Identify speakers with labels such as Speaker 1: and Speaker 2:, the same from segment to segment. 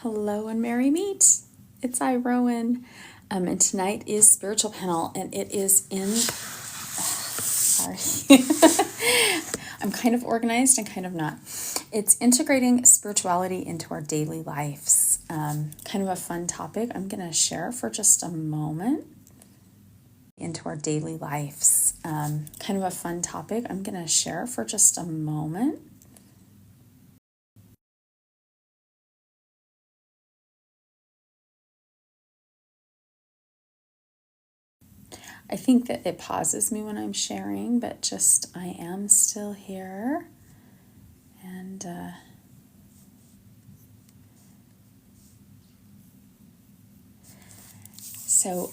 Speaker 1: Hello and merry meet. It's I, Rowan. And tonight is spiritual panel, and it is in. Sorry. I'm kind of organized and kind of not. It's integrating spirituality into our daily lives. Kind of a fun topic. I'm going to share for just a moment. Into our daily lives. Kind of a fun topic. I'm going to share for just a moment. I think that it pauses me when I'm sharing, but just I am still here. And so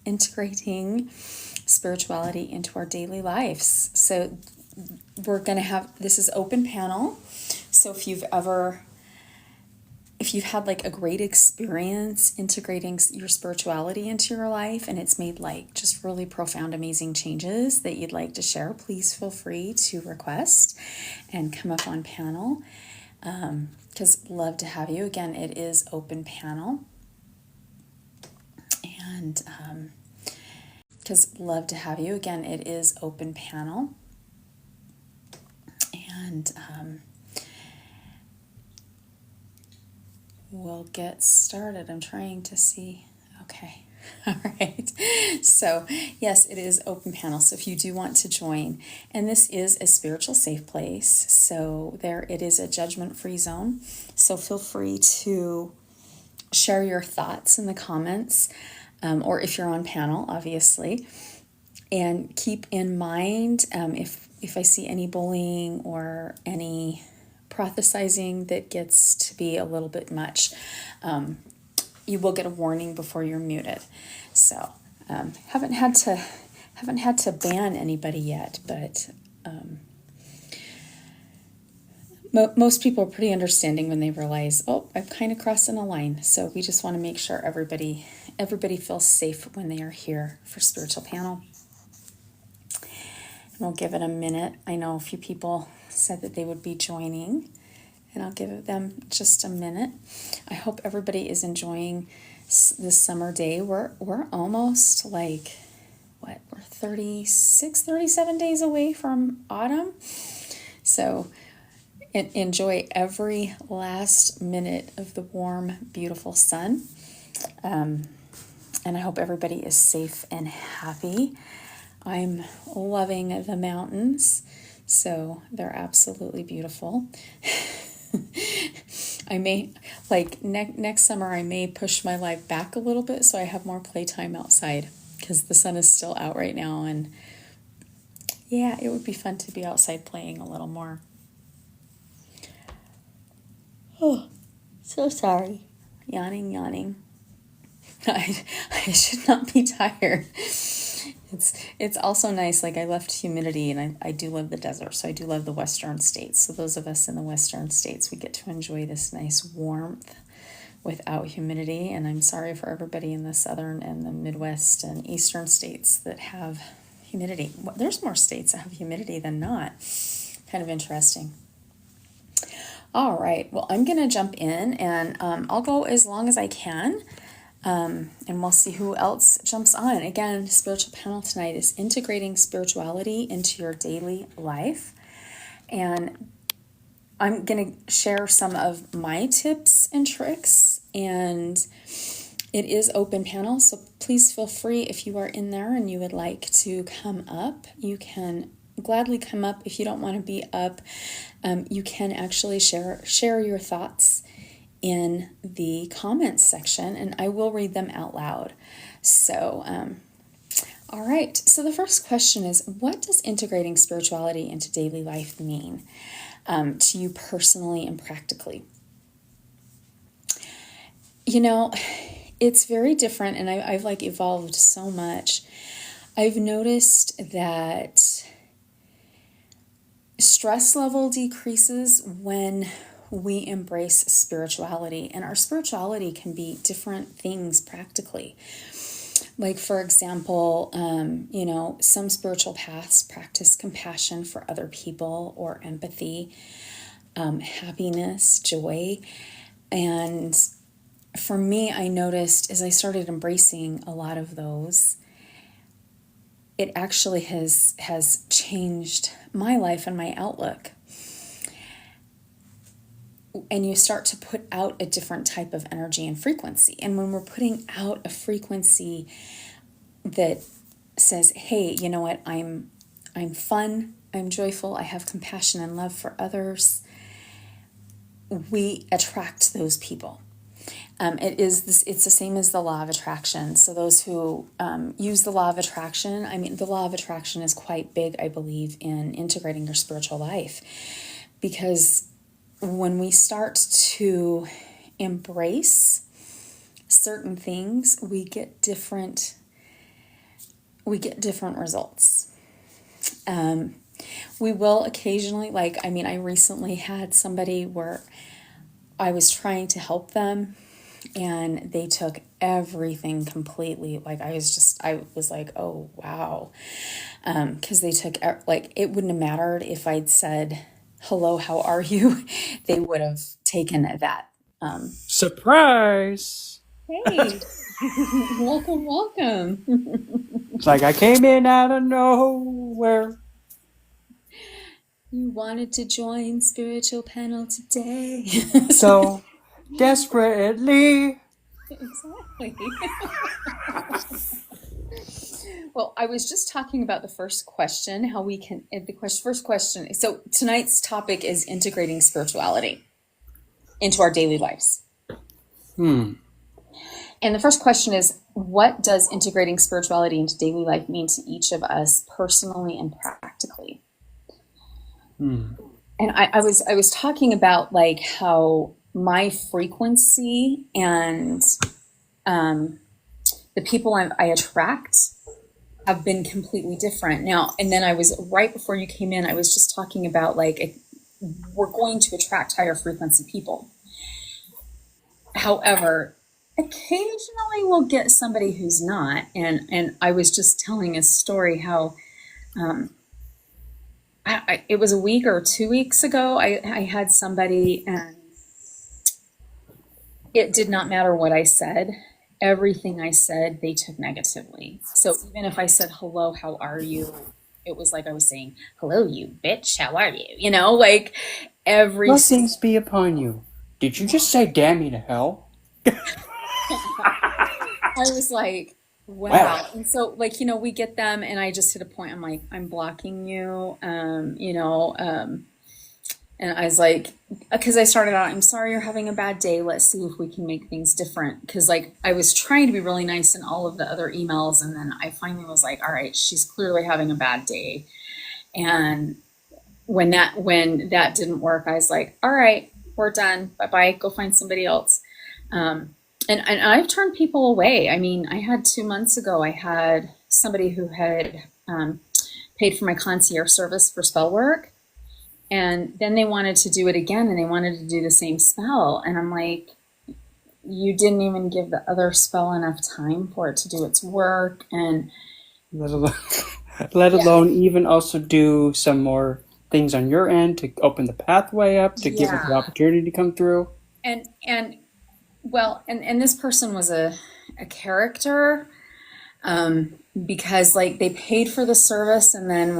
Speaker 1: integrating spirituality into our daily lives. So we're going to have, this is open panel. So if you've had like a great experience integrating your spirituality into your life and it's made like just really profound, amazing changes that you'd like to share, please feel free to request and come up on panel. Because love to have you. Again, it is open panel. And because love to have you. Again, it is open panel. And we'll get started. I'm trying to see. Okay. All right. So yes, it is open panel. So if you do want to join, and this is a spiritual safe place. So it is a judgment-free zone. So feel free to share your thoughts in the comments, or if you're on panel, obviously. And keep in mind, if I see any bullying or any prophesizing that gets to be a little bit much, you will get a warning before you're muted. So haven't had to ban anybody yet, but most people are pretty understanding when they realize, oh, I've kind of crossed in a line. So we just want to make sure everybody feels safe when they are here for spiritual panel. And we'll give it a minute. I know a few people said that they would be joining, and I'll give them just a minute. I hope everybody is enjoying this summer day. We're almost like, we're 37 days away from autumn. So enjoy every last minute of the warm, beautiful sun. And I hope everybody is safe and happy. I'm loving the mountains, so they're absolutely beautiful. I may, next summer, I may push my life back a little bit so I have more playtime outside, because the sun is still out right now, and yeah, it would be fun to be outside playing a little more. Oh, so sorry. Yawning. I should not be tired. It's also nice, I left humidity, and I do love the desert, so I do love the western states. So those of us in the western states, we get to enjoy this nice warmth without humidity, and I'm sorry for everybody in the southern and the Midwest and eastern states that have humidity. There's more states that have humidity than not. Kind of interesting. All right, well, I'm going to jump in, and I'll go as long as I can. And we'll see who else jumps on. Again, spiritual panel tonight is integrating spirituality into your daily life. And I'm going to share some of my tips and tricks. And it is open panel, so please feel free, if you are in there and you would like to come up, you can gladly come up. If you don't want to be up, you can actually share your thoughts in the comments section, and I will read them out loud. So, all right. So the first question is, what does integrating spirituality into daily life mean to you personally and practically? You know, it's very different, and I've evolved so much. I've noticed that stress level decreases when we embrace spirituality, and our spirituality can be different things practically. For example, some spiritual paths practice compassion for other people or empathy, happiness, joy. And for me, I noticed as I started embracing a lot of those, it actually has changed my life and my outlook. And you start to put out a different type of energy and frequency. And when we're putting out a frequency that says, hey, you know what, I'm fun, I'm joyful, I have compassion and love for others, we attract those people. It's the same as the law of attraction. So those who use the law of attraction, the law of attraction is quite big, I believe, in integrating your spiritual life. Because when we start to embrace certain things, we get different results. We will occasionally, I recently had somebody where I was trying to help them and they took everything completely. I was like, oh, wow. Because they took, it wouldn't have mattered if I'd said, hello, how are you? They would have taken that.
Speaker 2: Surprise!
Speaker 1: Hey, welcome.
Speaker 2: It's like I came in out of nowhere.
Speaker 1: You wanted to join spiritual panel today.
Speaker 2: So desperately.
Speaker 1: Exactly. Well, I was just talking about the first question, how we can, first question. So tonight's topic is integrating spirituality into our daily lives. And the first question is, what does integrating spirituality into daily life mean to each of us personally and practically? And I was talking about how my frequency and the people I attract have been completely different now. And then I was, right before you came in, I was just talking about we're going to attract higher frequency people. However, occasionally we'll get somebody who's not. And I was just telling a story how it was a week or 2 weeks ago, I had somebody, and it did not matter what I said. Everything I said, they took negatively. So even if I said, hello, how are you? It was like I was saying, hello, you bitch, how are you? Every...
Speaker 2: Blessings be upon you. Did you just say damn me to hell?
Speaker 1: I was like, wow. And so, we get them, and I just hit a point. I'm like, I'm blocking you, and I was like, because I started out, I'm sorry you're having a bad day. Let's see if we can make things different. Because I was trying to be really nice in all of the other emails. And then I finally was like, all right, she's clearly having a bad day. And when that didn't work, I was like, all right, we're done. Bye-bye. Go find somebody else. And I've turned people away. I had 2 months ago, I had somebody who had paid for my concierge service for spell work. And then they wanted to do it again, and they wanted to do the same spell. And I'm like, you didn't even give the other spell enough time for it to do its work. And
Speaker 2: let alone even also do some more things on your end to open the pathway up, to give it the opportunity to come through.
Speaker 1: And this person was a character, because they paid for the service, and then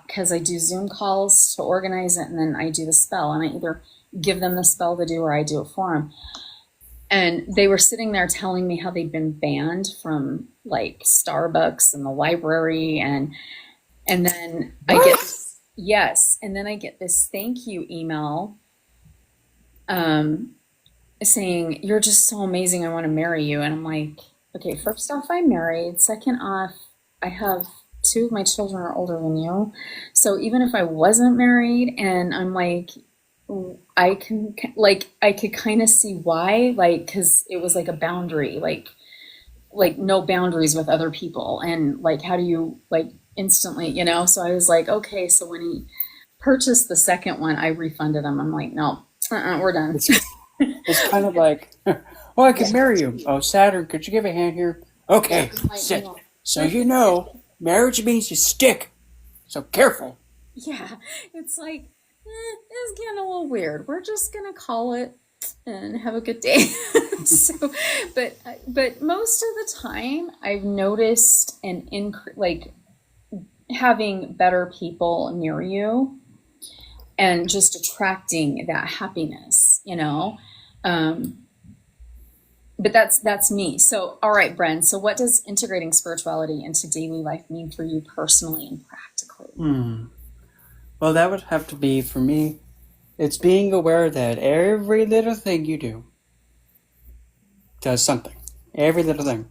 Speaker 1: because I do Zoom calls to organize it, and then I do the spell, and I either give them the spell to do or I do it for them. And they were sitting there telling me how they'd been banned from Starbucks and the library, and then I get and then I get this thank you email saying, you're just so amazing, I want to marry you. And I'm like, okay, first off, I'm married. Second off, I have 2 of my children are older than you. So even if I wasn't married, and I'm like, I could kind of see why, because it was a boundary, no boundaries with other people. And how do you instantly, so I was like, okay. So when he purchased the second one, I refunded him. I'm like, no, we're done.
Speaker 2: It's kind of like, oh, I could marry you. Oh, Saturn, could you give a hand here? Okay, sit. So marriage means you stick. So careful.
Speaker 1: Yeah, it's it's getting a little weird. We're just going to call it and have a good day. So, but most of the time, I've noticed an increase, like having better people near you, and just attracting that happiness, you know. But that's me. So, all right, Bren. So, what does integrating spirituality into daily life mean for you personally and practically?
Speaker 2: Well, that would have to be, for me, it's being aware that every little thing you do does something. Every little thing.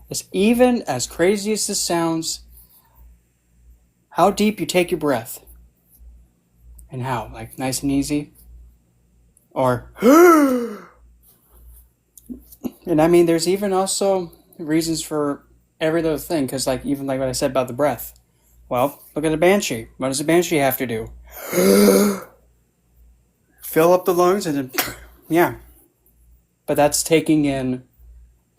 Speaker 2: It's even as crazy as this sounds, how deep you take your breath. And how? Like, nice and easy? Or, and I mean, there's even also reasons for every little thing, because, like, even like what I said about the breath. Well, look at a banshee. What does a banshee have to do? Fill up the lungs and then, yeah. But that's taking in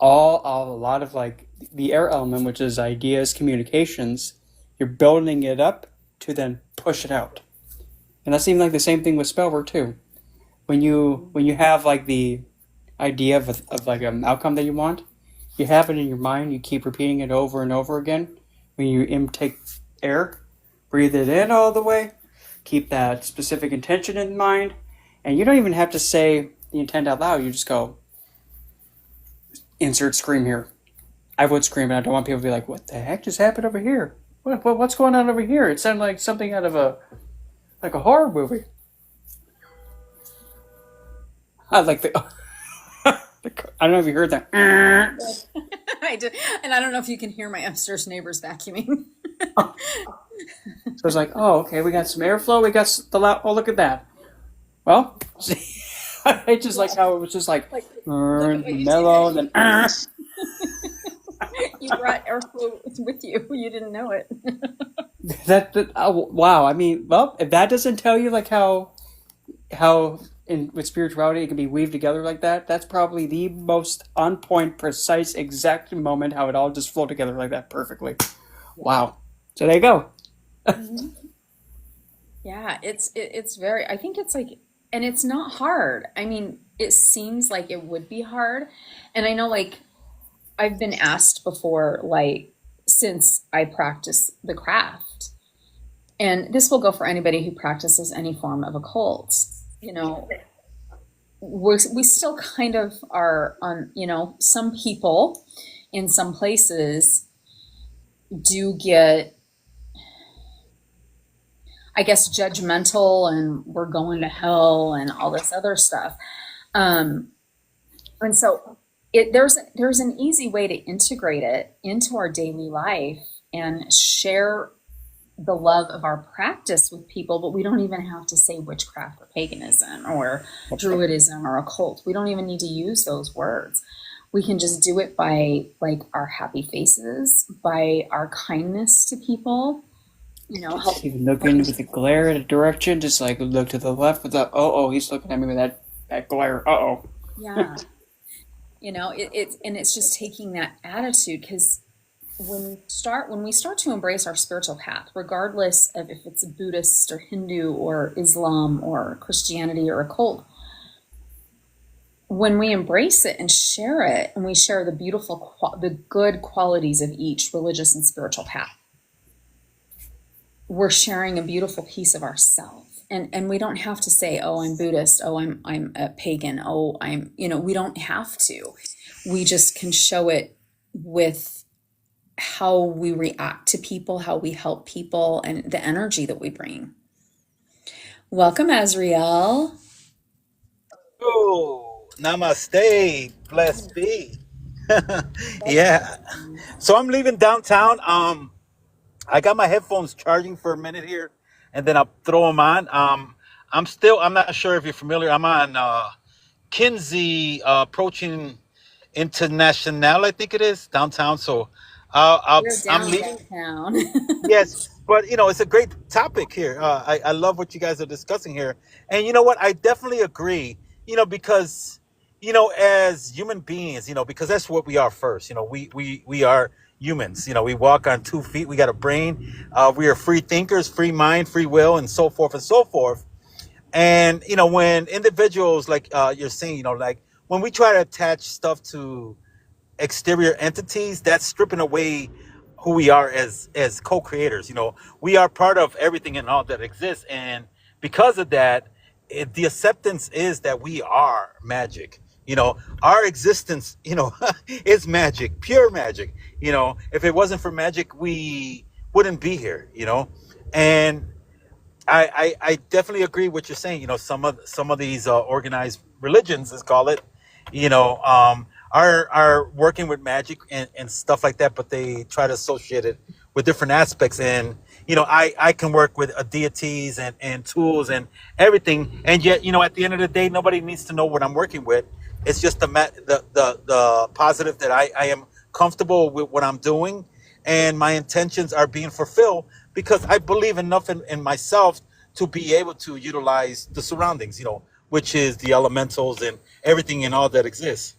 Speaker 2: a lot of, like, the air element, which is ideas, communications. You're building it up to then push it out. And that's even like the same thing with spell work too. When you have like the idea of like an outcome that you want, you have it in your mind, you keep repeating it over and over again. When you intake air, breathe it in all the way, keep that specific intention in mind, and you don't even have to say the intent out loud. You just go, insert scream here. I would scream, and I don't want people to be like, what the heck just happened over here? What's going on over here? It sounded like something out of a horror movie. I like the I don't know if you heard that.
Speaker 1: I did, and I don't know if you can hear my upstairs neighbors vacuuming.
Speaker 2: So it's like, oh, okay, we got some airflow. We got the loud. Oh, look at that. Well, I just like how it was just like mellow, and then.
Speaker 1: You brought airflow with you. You didn't know it.
Speaker 2: Wow. I mean, well, if that doesn't tell you like how with spirituality it can be weaved together like that, that's probably the most on point, precise, exact moment how it all just flowed together like that perfectly. Wow. So there you go.
Speaker 1: Yeah, it's very. I think it's like, and it's not hard. I mean, it seems like it would be hard, and I know like I've been asked before, like since I practice the craft, and this will go for anybody who practices any form of occult. You know, we still kind of are on. You know, some people in some places do get, I guess, judgmental and we're going to hell and all this other stuff. And so there's an easy way to integrate it into our daily life and share the love of our practice with people, but we don't even have to say witchcraft or paganism or druidism or occult. We don't even need to use those words. We can just do it by like our happy faces, by our kindness to people. You know, help.
Speaker 2: Even looking with a glare at a direction, just like look to the left with the he's looking at me with that glare.
Speaker 1: Yeah. You know, it's just taking that attitude, because when we start to embrace our spiritual path, regardless of if it's Buddhist or Hindu or Islam or Christianity or occult, when we embrace it and share it, and we share the good qualities of each religious and spiritual path, we're sharing a beautiful piece of ourselves. And we don't have to say, oh, I'm Buddhist, oh, I'm a pagan, oh, we don't have to. We just can show it with how we react to people, how we help people, and the energy that we bring. Welcome, Azriel.
Speaker 3: Oh, namaste, blessed be. Yeah. So I'm leaving downtown. I got my headphones charging for a minute here, and then I'll throw them on. I'm not sure if you're familiar. I'm on Kinsey, approaching International, I think it is, downtown. So I'm leaving.
Speaker 1: Downtown.
Speaker 3: Yes, but it's a great topic here. I love what you guys are discussing here, and you know what? I definitely agree. Because as human beings, because that's what we are first. We are humans. We walk on 2 feet. We got a brain. We are free thinkers, free mind, free will, and so forth and so forth. And when individuals, like you're saying, like when we try to attach stuff to exterior entities, that's stripping away who we are as co-creators. We are part of everything and all that exists, and because of that, the acceptance is that we are magic. Our existence, is magic, pure magic. If it wasn't for magic, we wouldn't be here. And I definitely agree with what you're saying. Some of these organized religions, let's call it, are working with magic and stuff like that, but they try to associate it with different aspects. And I can work with deities and tools and everything, and yet at the end of the day, nobody needs to know what I'm working with. It's just the positive that I am comfortable with what I'm doing, and my intentions are being fulfilled because I believe enough in myself to be able to utilize the surroundings, which is the elementals and everything and all that exists.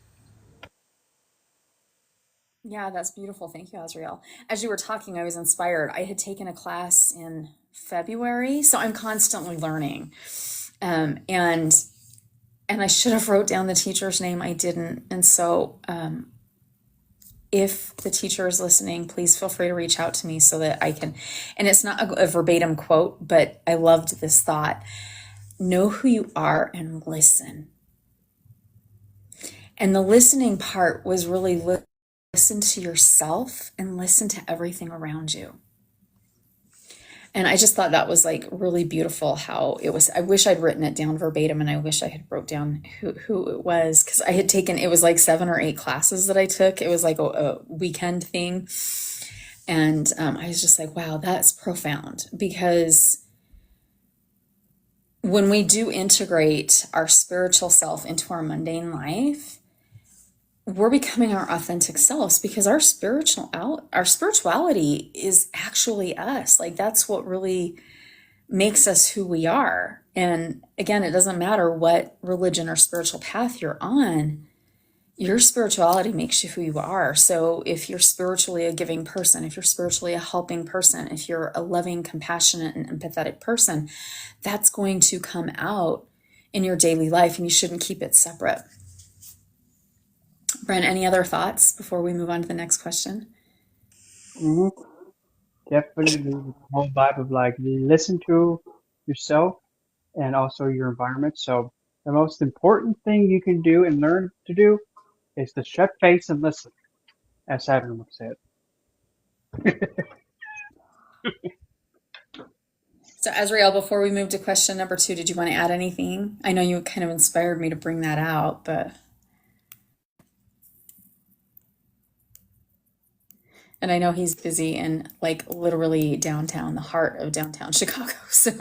Speaker 1: Yeah, that's beautiful. Thank you, Azrael. As you were talking, I was inspired. I had taken a class in February, so I'm constantly learning. And I should have wrote down the teacher's name. I didn't. And so if the teacher is listening, please feel free to reach out to me so that I can, and it's not a verbatim quote, but I loved this thought. Know who you are and listen. And the listening part was really listen to yourself and listen to everything around you. And I just thought that was like really beautiful how it was. I wish I'd written it down verbatim, and I wish I had wrote down who it was, because I had taken, it was like 7 or 8 classes that I took. It was like a weekend thing. And I was just like, wow, that's profound, because when we do integrate our spiritual self into our mundane life, we're becoming our authentic selves, because our spirituality is actually us. Like, that's what really makes us who we are. And again, it doesn't matter what religion or spiritual path you're on, your spirituality makes you who you are. So if you're spiritually a giving person, if you're spiritually a helping person, if you're a loving, compassionate, and empathetic person, that's going to come out in your daily life, and you shouldn't keep it separate. Brent, any other thoughts before we move on to the next question?
Speaker 2: Hmm. Definitely the whole vibe of like listen to yourself and also your environment. So the most important thing you can do and learn to do is to shut face and listen, as Saturn would say it.
Speaker 1: So, Azrael, before we move to question number 2, did you want to add anything? I know you kind of inspired me to bring that out, but. And I know he's busy in like literally downtown, the heart of downtown Chicago. So,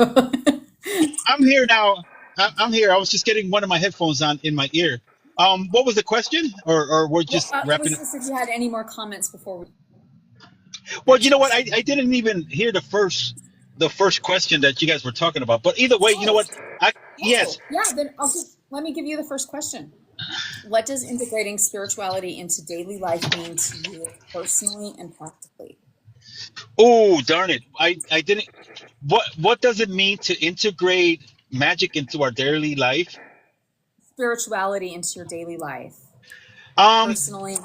Speaker 3: I'm here now. I'm here. I was just getting one of my headphones on in my ear. What was the question? Or we're
Speaker 1: well,
Speaker 3: just
Speaker 1: it
Speaker 3: wrapping
Speaker 1: was
Speaker 3: it?
Speaker 1: just if you had any more comments before we
Speaker 3: Well, you
Speaker 1: next
Speaker 3: know what?
Speaker 1: question.
Speaker 3: I didn't even hear the first question that you guys were talking about. But either way, you know
Speaker 1: Oh,
Speaker 3: what? Yes.
Speaker 1: yeah. Then let me give you the first question. What does integrating spirituality into daily life mean to you personally and practically?
Speaker 3: Oh, darn it. I didn't. What does it mean to integrate magic into our daily life?
Speaker 1: Spirituality into your daily life,
Speaker 3: Um,
Speaker 1: personally and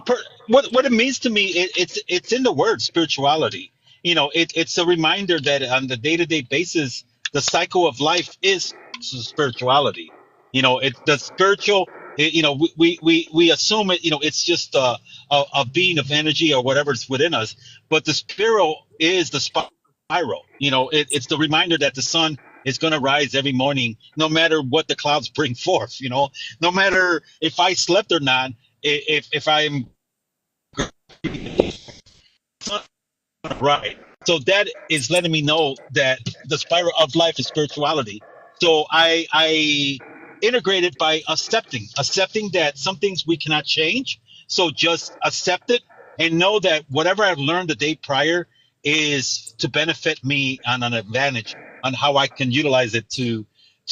Speaker 1: practically.
Speaker 3: what it means to me, it's in the word spirituality. It's a reminder that on the day-to-day basis, the cycle of life is spirituality. It the spiritual. We assume it. It's just a being of energy or whatever's within us, but the spiral is the spiral. It's the reminder that the sun is going to rise every morning, no matter what the clouds bring forth. No matter if I slept or not, if I'm right. So that is letting me know that the spiral of life is spirituality. So I integrate it by accepting that some things we cannot change. So just accept it and know that whatever I've learned the day prior is to benefit me on an advantage on how I can utilize it to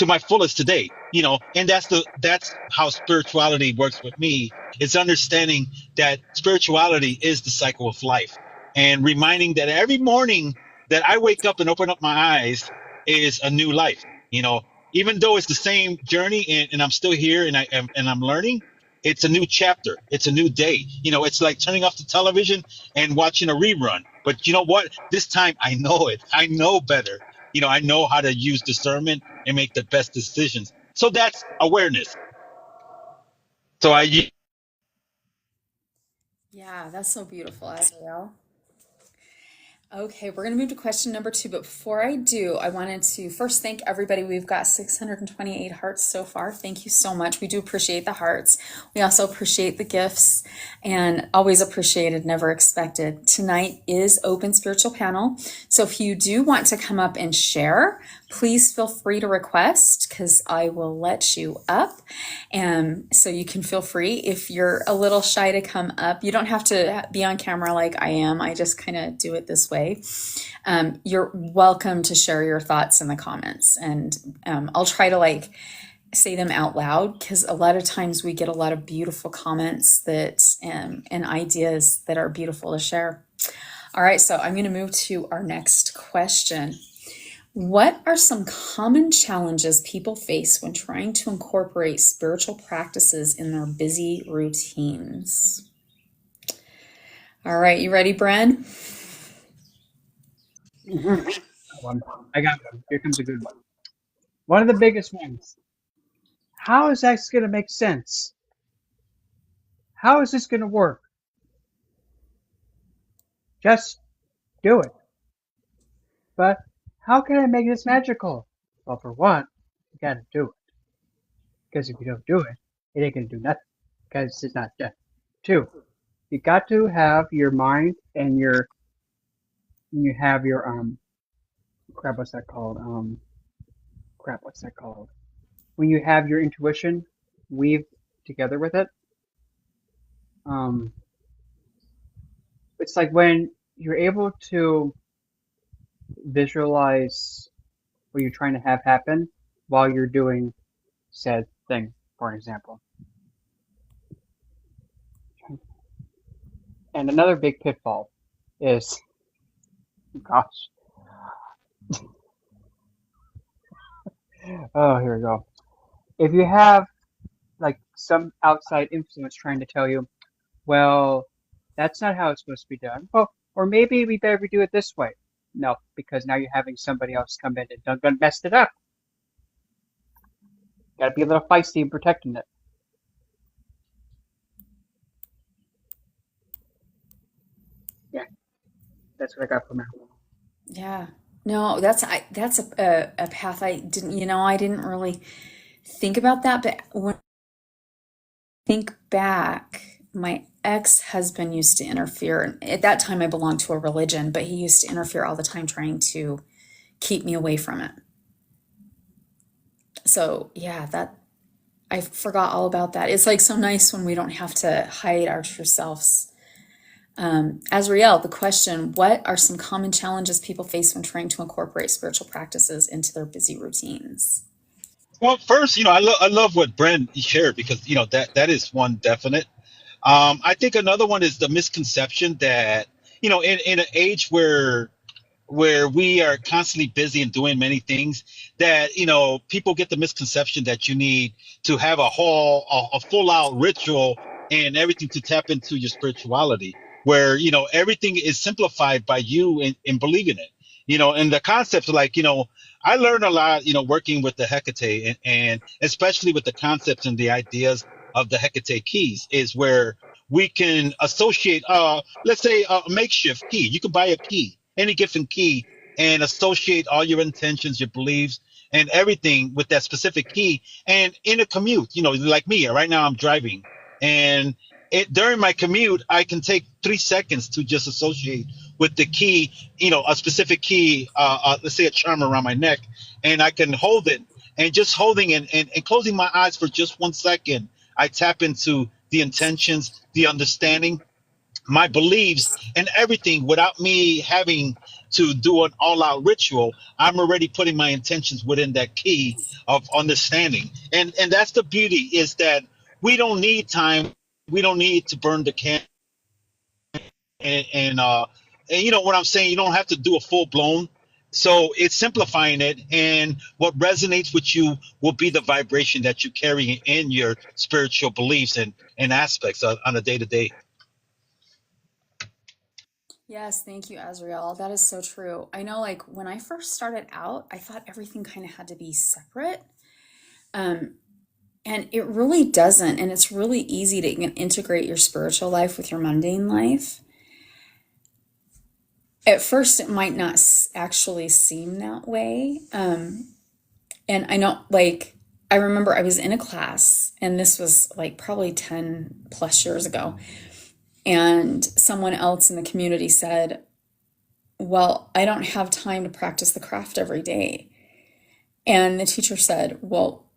Speaker 3: my fullest today. And that's how spirituality works with me. It's understanding that spirituality is the cycle of life and reminding that every morning that I wake up and open up my eyes is a new life. even though it's the same journey and I'm still here and I'm learning, it's a new chapter. It's a new day. It's like turning off the television and watching a rerun. But you know what? This time I know it. I know better. I know how to use discernment and make the best decisions. So that's awareness. So I
Speaker 1: Yeah, that's so beautiful, Azrael. Okay, we're going to move to question number 2, but before I do, I wanted to first thank everybody. We've got 628 hearts so far. Thank you so much. We do appreciate the hearts. We also appreciate the gifts and always appreciated, never expected. Tonight is open spiritual panel. So if you do want to come up and share, please feel free to request because I will let you up. And so you can feel free. If you're a little shy to come up, you don't have to be on camera like I am. I just kind of do it this way. You're welcome to share your thoughts in the comments, and I'll try to say them out loud because a lot of times we get a lot of beautiful comments that and ideas that are beautiful to share. All right, so I'm going to move to our next question. What are some common challenges people face when trying to incorporate spiritual practices in their busy routines? All right, you ready, Bren?
Speaker 2: One. I got one. Here comes a good one. One of the biggest ones. How is that going to make sense? How is this going to work? Just do it. But how can I make this magical? Well, for one, you got to do it. Because if you don't do it, it ain't going to do nothing. Because it's not done. 2, you got to have your mind and you have your what's that called? What's that called? When you have your intuition weave together with it, um, it's like when you're able to visualize what you're trying to have happen while you're doing said thing, for example. And another big pitfall is, gosh, oh, here we go. If you have some outside influence trying to tell you, well, that's not how it's supposed to be done. Well, or maybe we better do it this way. No, because now you're having somebody else come in and done messed it up. Got to be a little feisty in protecting it. Yeah, that's what I got from it.
Speaker 1: Yeah. No, that's a path I didn't really think about that, but when I think back, my ex-husband used to interfere. And at that time, I belonged to a religion, but he used to interfere all the time trying to keep me away from it. So, yeah, that I forgot all about that. It's so nice when we don't have to hide our true selves. Azriel, the question, what are some common challenges people face when trying to incorporate spiritual practices into their busy routines?
Speaker 3: Well, first, I love what Brent shared because that is one definite. I think another one is the misconception that in an age where we are constantly busy and doing many things, that people get the misconception that you need to have a full out ritual and everything to tap into your spirituality, where everything is simplified by you in believing it. And the concepts are I learned a lot working with the Hecate, and especially with the concepts and the ideas of the Hecate keys, is where we can associate let's say a makeshift key. You can buy a key, any given key, and associate all your intentions, your beliefs, and everything with that specific key. And in a commute, like me right now, I'm driving, and during my commute, I can take 3 seconds to just associate with the key, a specific key, let's say a charm around my neck, and I can hold it, and just holding it and closing my eyes for just 1 second, I tap into the intentions, the understanding, my beliefs, and everything without me having to do an all-out ritual. I'm already putting my intentions within that key of understanding, and that's the beauty, is that we don't need time, we don't need to burn the candle, and what I'm saying, you don't have to do a full blown So it's simplifying it, and what resonates with you will be the vibration that you carry in your spiritual beliefs and aspects on a day to day.
Speaker 1: Yes, thank you, Azrael. That is so true. I know, like, when I first started out, I thought everything kind of had to be separate. Um, and it really doesn't. And it's really easy to integrate your spiritual life with your mundane life. At first, it might not actually seem that way. And I know, like, I remember I was in a class, and this was like probably 10 plus years ago. And someone else in the community said, well, I don't have time to practice the craft every day. And the teacher said, well,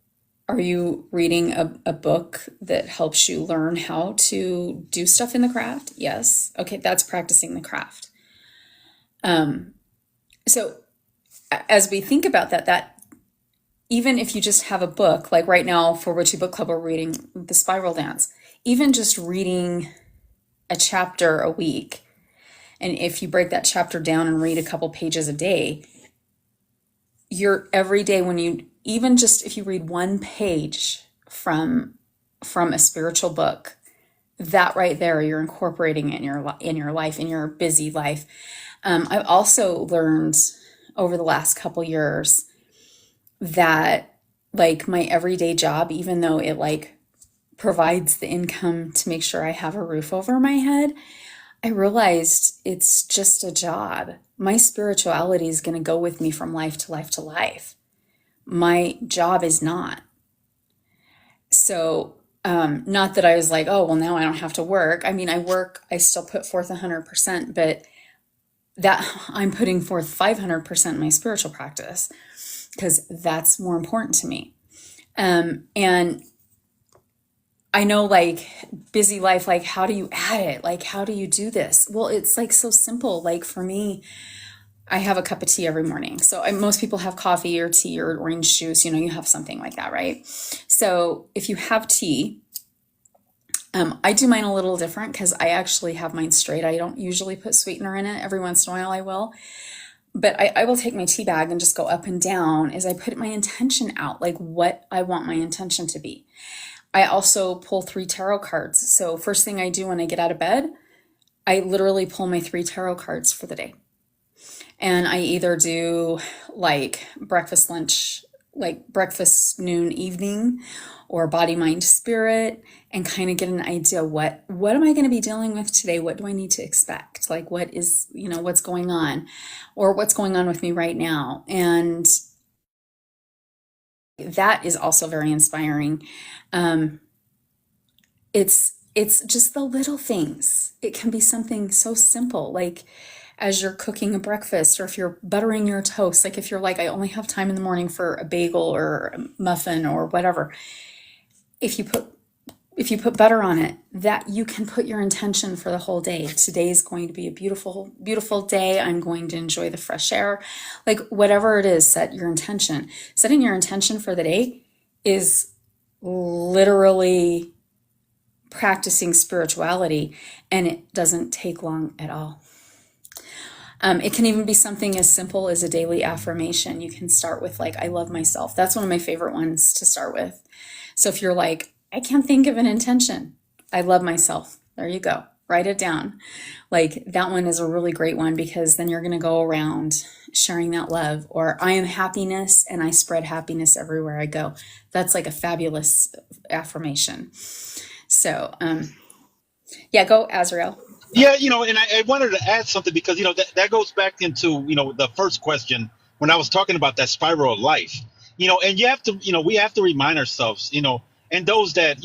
Speaker 1: are you reading a book that helps you learn how to do stuff in the craft? Yes. Okay, that's practicing the craft. So as we think about that even if you just have a book, like right now for Witchy Book Club, we're reading The Spiral Dance, even just reading a chapter a week, and if you break that chapter down and read a couple pages a day, you're every day when you, even just if you read one page from a spiritual book, that right there, you're incorporating it in your life, in your busy life. I've also learned over the last couple years that like my everyday job, even though it like provides the income to make sure I have a roof over my head, I realized it's just a job. My spirituality is going to go with me from life to life to life. My job is not. So, not that I was like, oh, well, now I don't have to work. I mean, I work, I still put forth 100%, but that I'm putting forth 500% in my spiritual practice because that's more important to me. And I know like busy life, like how do you add it? Like, how do you do this? Well, it's like so simple. Like for me, I have a cup of tea every morning. So most people have coffee or tea or orange juice, you know, you have something like that, right? So if you have tea, I do mine a little different because I actually have mine straight. I don't usually put sweetener in it. Every once in a while I will. But I will take my tea bag and just go up and down as I put my intention out, like what I want my intention to be. I also pull 3 tarot cards. So first thing I do when I get out of bed, I literally pull my 3 tarot cards for the day. And I either do like breakfast, lunch, like breakfast, noon, evening, or body, mind, spirit, and kind of get an idea what am I going to be dealing with today? What do I need to expect? Like what is, you know, what's going on or what's going on with me right now? And that is also very inspiring. It's just the little things. It can be something so simple, like as you're cooking a breakfast, or if you're buttering your toast, like if you're like, I only have time in the morning for a bagel or a muffin or whatever. If you put butter on it, that you can put your intention for the whole day. Today is going to be a beautiful, beautiful day. I'm going to enjoy the fresh air. Like whatever it is, set your intention. Setting your intention for the day is literally practicing spirituality, and it doesn't take long at all. It can even be something as simple as a daily affirmation. You can start with like, I love myself. That's one of my favorite ones to start with. So if you're like, I can't think of an intention, I love myself. There you go. Write it down. Like that one is a really great one because then you're going to go around sharing that love. Or I am happiness and I spread happiness everywhere I go. That's like a fabulous affirmation. So, yeah, go Azrael.
Speaker 3: Yeah, and I wanted to add something because, that goes back into, the first question when I was talking about that spiral of life, and you have to, we have to remind ourselves, and those that,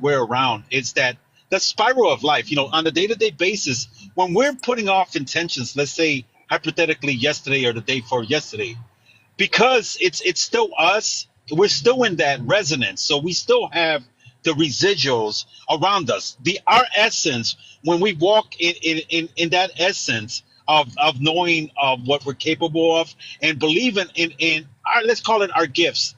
Speaker 3: we're around, it's that the spiral of life, on a day-to-day basis, when we're putting off intentions, let's say hypothetically yesterday or the day before yesterday, because it's still us, we're still in that resonance. So we still have the residuals around us. Our essence, when we walk in that essence of knowing of what we're capable of and believing in our, let's call it our gifts,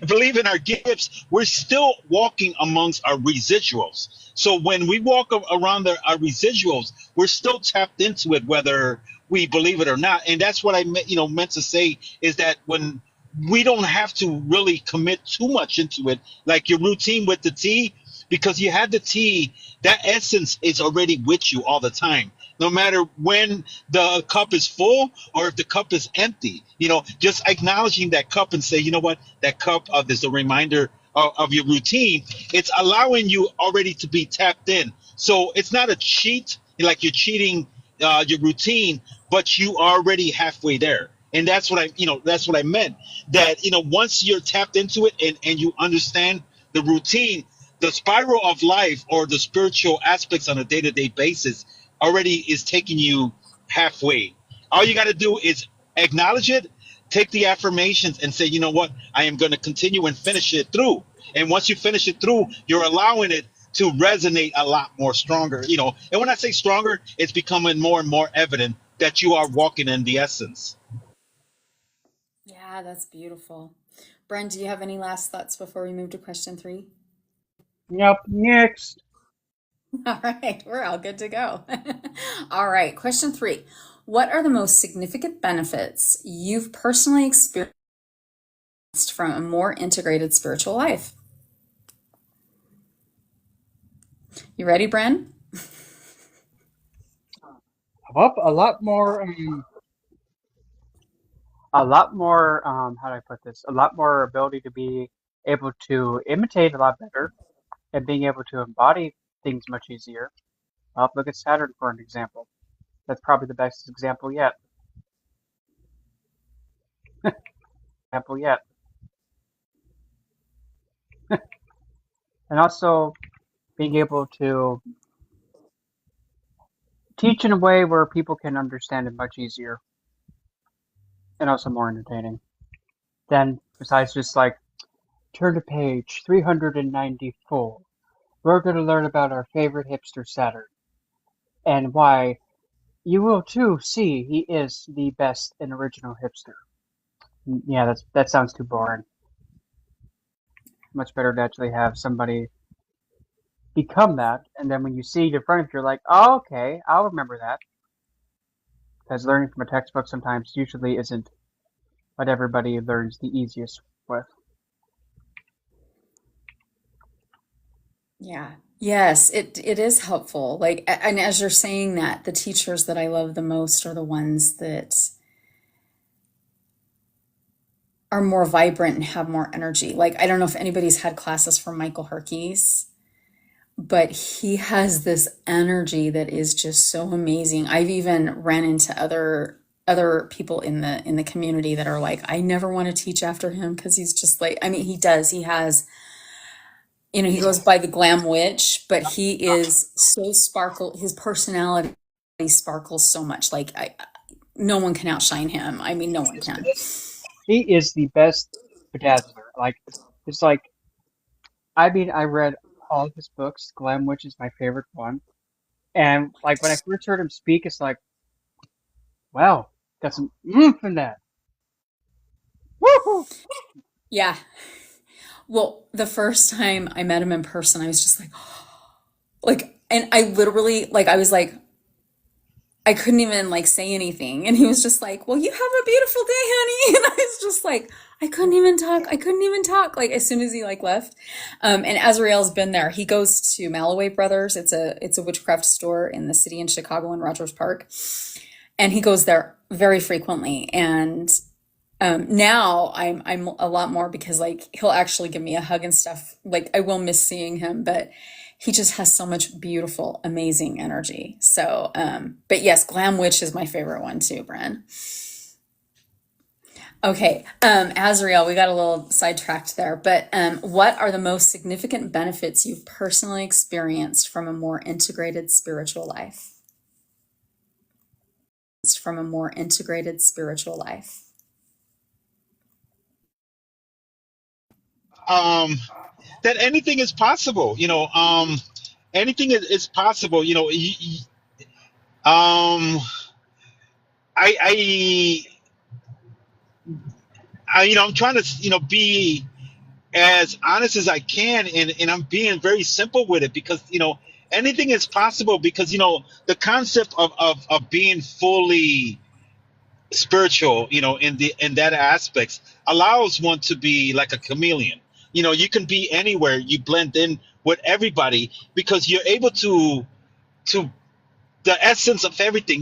Speaker 3: believe in our gifts, we're still walking amongst our residuals. So when we walk around our residuals, we're still tapped into it, whether we believe it or not. And that's what I meant to say, is that when we don't have to really commit too much into it, like your routine with the tea, because you had the tea, that essence is already with you all the time. No matter when the cup is full or if the cup is empty, just acknowledging that cup and say, you know what, that cup is a reminder of your routine. It's allowing you already to be tapped in. So it's not a cheat, like you're cheating your routine, but you are already halfway there. And that's what I meant. That once you're tapped into it and you understand the routine, the spiral of life or the spiritual aspects on a day-to-day basis already is taking you halfway. All you got to do is acknowledge it, take the affirmations, and say, you know what, I am going to continue and finish it through. And once you finish it through, you're allowing it to resonate a lot more stronger. And when I say stronger, it's becoming more and more evident that you are walking in the essence.
Speaker 1: Yeah, that's beautiful. Bren, do you have any last thoughts before we move to question 3?
Speaker 2: Yep, next.
Speaker 1: All right, we're all good to go. All right, question 3. What are the most significant benefits you've personally experienced from a more integrated spiritual life? You ready, Bren?
Speaker 2: Well, a lot more, how do I put this? A lot more ability to be able to imitate a lot better and being able to embody things much easier. Look at Saturn for an example. That's probably the best example yet. Example yet. And also being able to teach in a way where people can understand it much easier and also more entertaining. Then, besides just like, turn to page 394. We're going to learn about our favorite hipster Saturn and why you will too see he is the best and original hipster. Yeah, that sounds too boring. Much better to actually have somebody become that, and then when you see it in front of you, you're like, oh, okay, I'll remember that. Because learning from a textbook sometimes usually isn't what everybody learns the easiest with.
Speaker 1: Yeah. Yes, it is helpful. Like, and as you're saying that, the teachers that I love the most are the ones that are more vibrant and have more energy. Like, I don't know if anybody's had classes from Michael Herkes, but he has this energy that is just so amazing. I've even ran into other people in the community that are like, I never want to teach after him because he's just like, I mean, he does. He has, he goes by the glam witch, but he is so sparkle. His personality sparkles so much. Like, no one can outshine him. I mean, no one can.
Speaker 2: He is the best bedazzler. Like, it's like, I mean, I read all of his books. Glam Witch is my favorite one. And like when I first heard him speak, it's like, wow, got some oomph in that. Woohoo!
Speaker 1: Yeah. Well, the first time I met him in person, I was just like, and I literally, like, I was like, I couldn't even like say anything. And he was just like, well, you have a beautiful day, honey. And I was just like, I couldn't even talk. I couldn't even talk. Like, as soon as he like left. And Azrael's been there. He goes to Malloway Brothers. It's a witchcraft store in the city in Chicago in Rogers Park. And he goes there very frequently. And now I'm a lot more, because like he'll actually give me a hug and stuff. Like, I will miss seeing him, but he just has so much beautiful, amazing energy. So, but yes, Glam Witch is my favorite one too, Bren. Okay, Azrael, we got a little sidetracked there, but what are the most significant benefits you've personally experienced from a more integrated spiritual life? From a more integrated spiritual life.
Speaker 3: That anything is possible. Anything is possible. Um, I, I'm trying to, be as honest as I can, and I'm being very simple with it, because anything is possible because the concept of being fully spiritual, in that aspects allows one to be like a chameleon. You can be anywhere, you blend in with everybody because you're able to the essence of everything.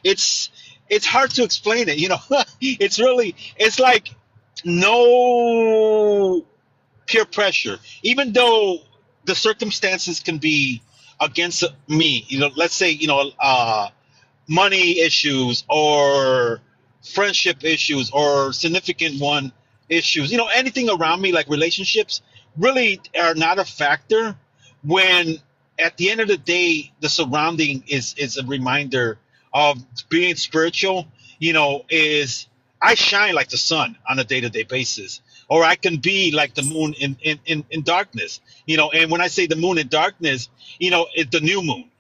Speaker 3: It's hard to explain it. It's like no peer pressure, even though the circumstances can be against me. Let's say money issues or friendship issues or significant one issues, anything around me like relationships really are not a factor when at the end of the day the surrounding is a reminder of being spiritual. Is I shine like the sun on a day-to-day basis, or I can be like the moon in darkness. And when I say the moon in darkness, it's the new moon,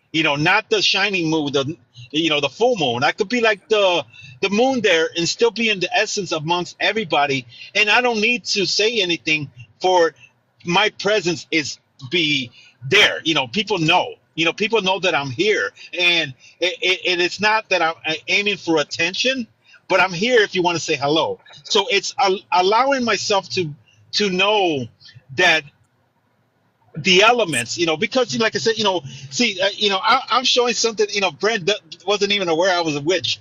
Speaker 3: not the shining moon, the full moon. I could be like the moon there and still be in the essence amongst everybody, and I don't need to say anything for my presence is be there. People know that I'm here, and it's not that I'm aiming for attention, but I'm here if you want to say hello. So it's allowing myself to know that the elements, because like I said, see, I'm showing something. Brent wasn't even aware I was a witch.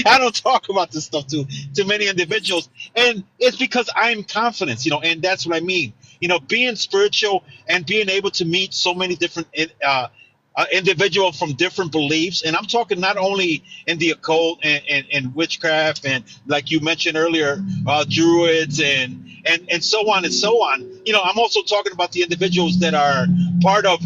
Speaker 3: I don't talk about this stuff to many individuals, and it's because I'm confident, and that's what I mean. Being spiritual and being able to meet so many different individual from different beliefs, and I'm talking not only in the occult and witchcraft, and like you mentioned earlier, druids and so on and so on. I'm also talking about the individuals that are part of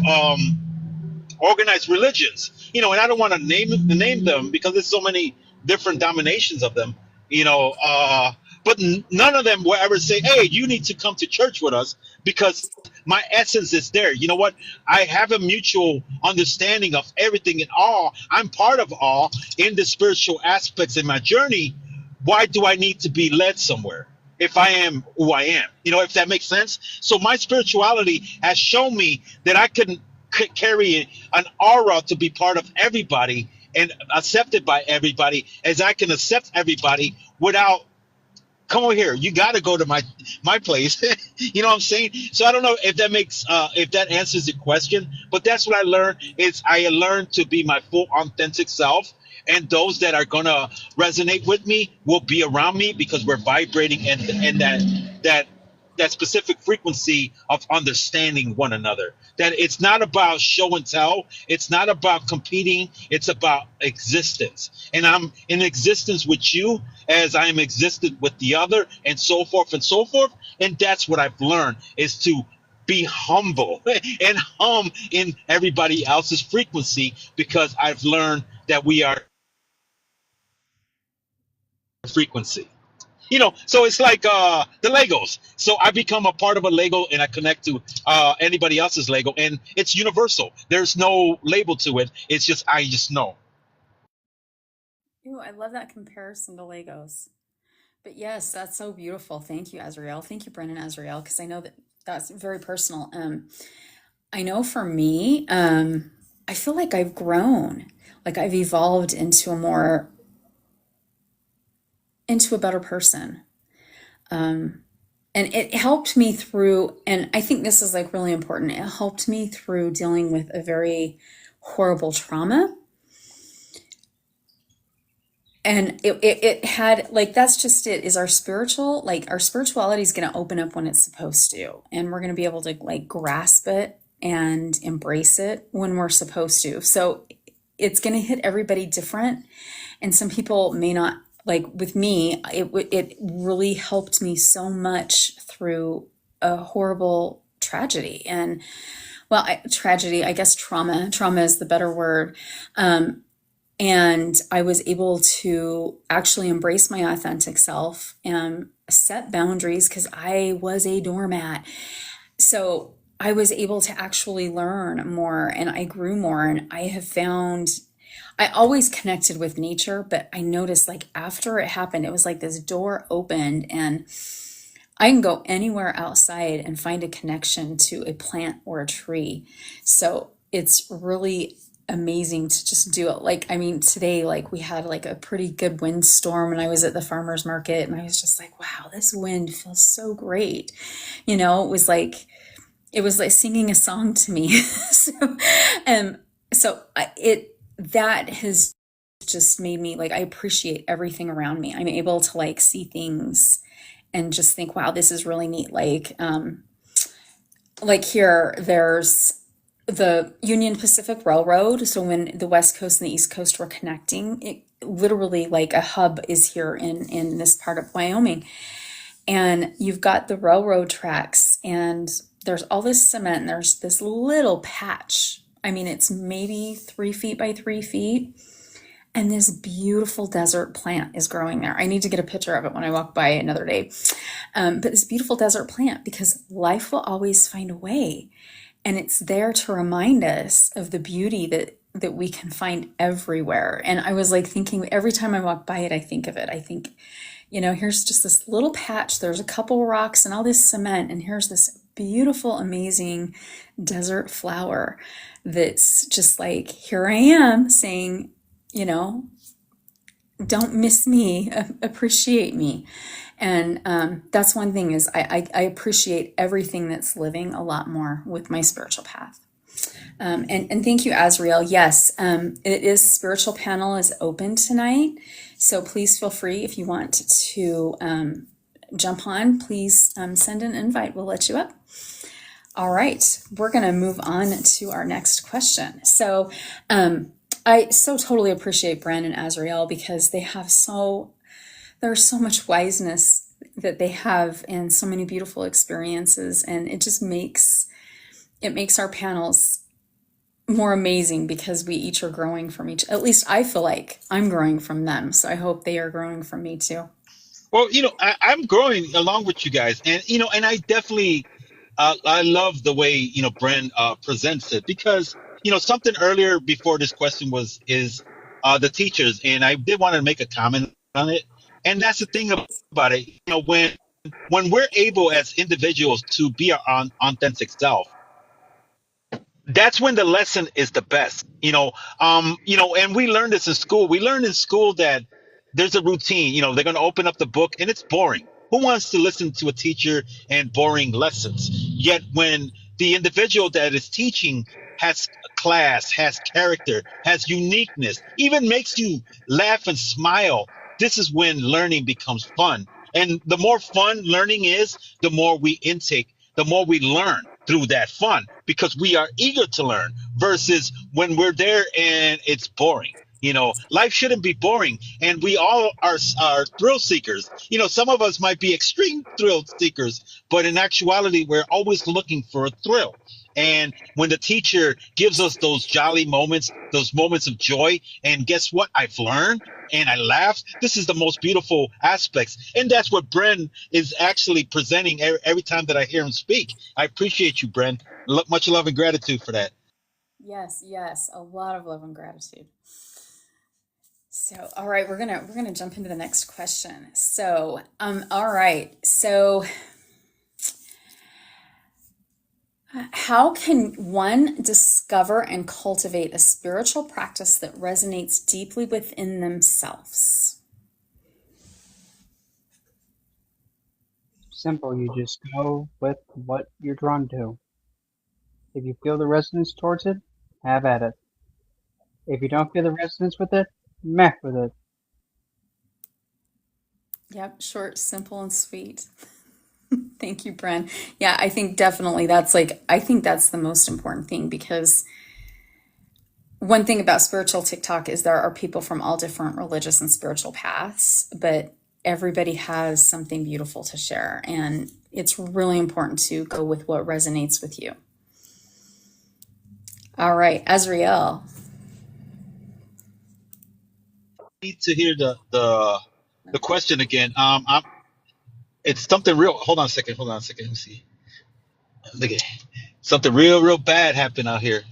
Speaker 3: organized religions, and I don't want to name them because there's so many different dominations of them, but none of them will ever say, hey, you need to come to church with us because my essence is there. You know what? I have a mutual understanding of everything and all. I'm part of all in the spiritual aspects in my journey. Why do I need to be led somewhere if I am who I am? If that makes sense. So my spirituality has shown me that I can carry an aura to be part of everybody and accepted by everybody, as I can accept everybody without, come over here, you got to go to my place. You know what I'm saying? So I don't know if that makes if that answers the question, but that's what I learned. Is I learned to be my full authentic self, and those that are gonna resonate with me will be around me because we're vibrating in that specific frequency of understanding one another. That it's not about show and tell. It's not about competing. It's about existence. And I'm in existence with you as I am existed with the other, and so forth and so forth. And that's what I've learned, is to be humble and hum in everybody else's frequency, because I've learned that we are frequency. So it's like the Legos. So I become a part of a Lego and I connect to anybody else's Lego, and it's universal. There's no label to it. It's just, I just know.
Speaker 1: Ooh, I love that comparison to Legos. But yes, that's so beautiful. Thank you, Azrael. Thank you, Brennan Azrael, because I know that that's very personal. I know for me, I feel like I've grown, like I've evolved into a better person. And it helped me through, and I think this is like really important. It helped me through dealing with a very horrible trauma. And it had, like, that's just it, is our spirituality is going to open up when it's supposed to. And we're going to be able to like grasp it and embrace it when we're supposed to. So it's going to hit everybody different. And some people may not, like with me, it really helped me so much through a horrible tragedy. And well, tragedy, I guess trauma is the better word. And I was able to actually embrace my authentic self and set boundaries, because I was a doormat. So I was able to actually learn more, and I grew more, and I have found I always connected with nature, but I noticed like after it happened, it was like this door opened, and I can go anywhere outside and find a connection to a plant or a tree. So it's really amazing to just do it. Like, I mean, today, like we had like a pretty good windstorm and I was at the farmer's market and I was just like, wow, this wind feels so great. You know, it was like singing a song to me. Um, that has just made me like, I appreciate everything around me. I'm able to like see things and just think, wow, this is really neat. Like here, there's the Union Pacific Railroad. So when the West Coast and the East Coast were connecting, it literally like a hub is here in this part of Wyoming. And you've got the railroad tracks and there's all this cement and there's this little patch. I mean, it's maybe 3 feet by 3 feet. And this beautiful desert plant is growing there. I need to get a picture of it when I walk by another day. But this beautiful desert plant, because life will always find a way. And it's there to remind us of the beauty that we can find everywhere. And I was like thinking, every time I walk by it, I think of it. I think, you know, here's just this little patch. There's a couple rocks and all this cement. And here's this beautiful, amazing desert flower that's just like, here I am saying, you know, don't miss me, appreciate me. And that's one thing is I appreciate everything that's living a lot more with my spiritual path. And thank you, Azriel. Yes, it is spiritual panel is open tonight. So please feel free if you want to jump on, please send an invite. We'll let you up. All right, we're going to move on to our next question. So I so totally appreciate Bren and Azriel because there's so much wiseness that they have and so many beautiful experiences. And it just makes our panels more amazing because we each are growing from each. At least I feel like I'm growing from them. So I hope they are growing from me too.
Speaker 3: Well, I'm growing along with you guys, and and I definitely, I love the way Bren presents it because something earlier before this question is the teachers, and I did want to make a comment on it, and that's the thing about it. When we're able as individuals to be our authentic self, that's when the lesson is the best. And we learned this in school. We learned in school that there's a routine. They're going to open up the book and it's boring. Who wants to listen to a teacher and boring lessons? Yet when the individual that is teaching has class, has character, has uniqueness, even makes you laugh and smile, this is when learning becomes fun. And the more fun learning is, the more we intake, the more we learn through that fun because we are eager to learn versus when we're there and it's boring. Life shouldn't be boring, and we all are thrill seekers. Some of us might be extreme thrill seekers, but in actuality, we're always looking for a thrill. And when the teacher gives us those jolly moments, those moments of joy, and guess what? I've learned and I laughed. This is the most beautiful aspects. And that's what Bren is actually presenting every time that I hear him speak. I appreciate you, Bren. Much love and gratitude for that.
Speaker 1: Yes, a lot of love and gratitude. So, all right, we're gonna jump into the next question. So, all right, so how can one discover and cultivate a spiritual practice that resonates deeply within themselves?
Speaker 2: Simple. You just go with what you're drawn to. If you feel the resonance towards it, have at it. If you don't feel the resonance with it, meh with it.
Speaker 1: Yep, short, simple, and sweet. Thank you, Bren. Yeah, I think definitely I think that's the most important thing because one thing about spiritual TikTok is there are people from all different religious and spiritual paths, but everybody has something beautiful to share. And it's really important to go with what resonates with you. All right, Azriel.
Speaker 3: Need to hear the question again. It's something real. Hold on a second. Let me see. Look at something real bad happened out here.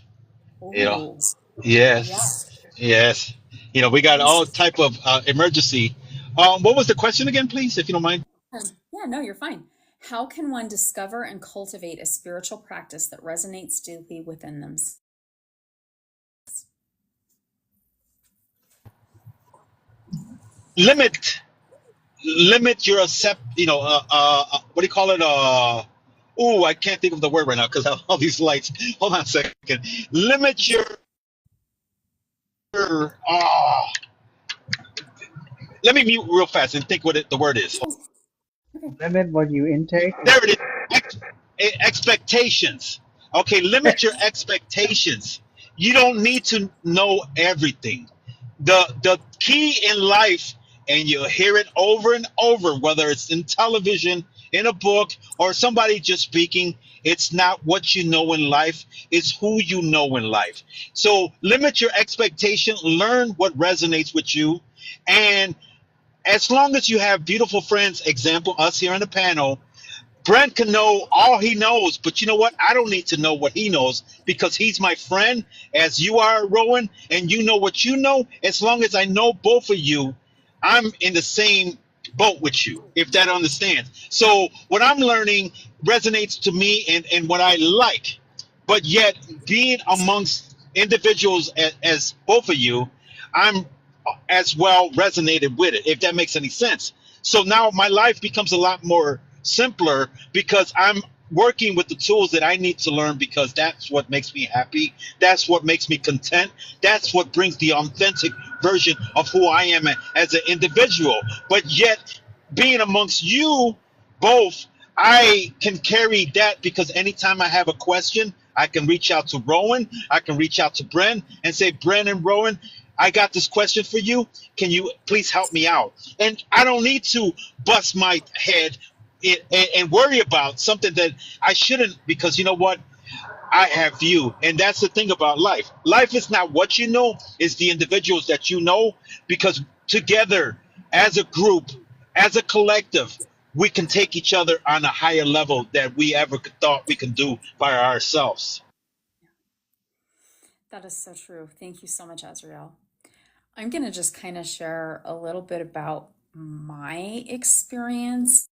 Speaker 3: You know.
Speaker 1: Ooh,
Speaker 3: Yes. Yes. We got all type of emergency. What was the question again, please, if you don't mind?
Speaker 1: yeah, no, you're fine. How can one discover and cultivate a spiritual practice that resonates deeply within them?
Speaker 3: Limit your what do you call it? Oh, I can't think of the word right now because I have all these lights. Hold on a second. Limit your. Uh, Let me mute real fast and think what the word is.
Speaker 2: Limit what you intake.
Speaker 3: There it is. Expectations. Okay, limit your expectations. You don't need to know everything. The key in life, and you'll hear it over and over, whether it's in television, in a book, or somebody just speaking, it's not what you know in life, it's who you know in life. So limit your expectation, learn what resonates with you, and as long as you have beautiful friends, example us here on the panel, Brent can know all he knows, but you know what? I don't need to know what he knows because he's my friend, as you are, Rowan, and you know what you know. As long as I know both of you, I'm in the same boat with you, if that understands. So what I'm learning resonates to me and what I like, but yet being amongst individuals as both of you, I'm as well resonated with it, if that makes any sense. So now my life becomes a lot more simpler because I'm working with the tools that I need to learn because that's what makes me happy. That's what makes me content. That's what brings the authentic version of who I am as an individual. But yet, being amongst you both, I can carry that because anytime I have a question, I can reach out to Rowan, I can reach out to Bren and say, Bren and Rowan, I got this question for you. Can you please help me out? And I don't need to bust my head and worry about something that I shouldn't, because you know what? I have you. And that's the thing about life. Life is not what you know, it's the individuals that you know, because together, as a group, as a collective, we can take each other on a higher level that we ever thought we can do by ourselves.
Speaker 1: That is so true. Thank you so much, Azrael. I'm going to just kind of share a little bit about my experience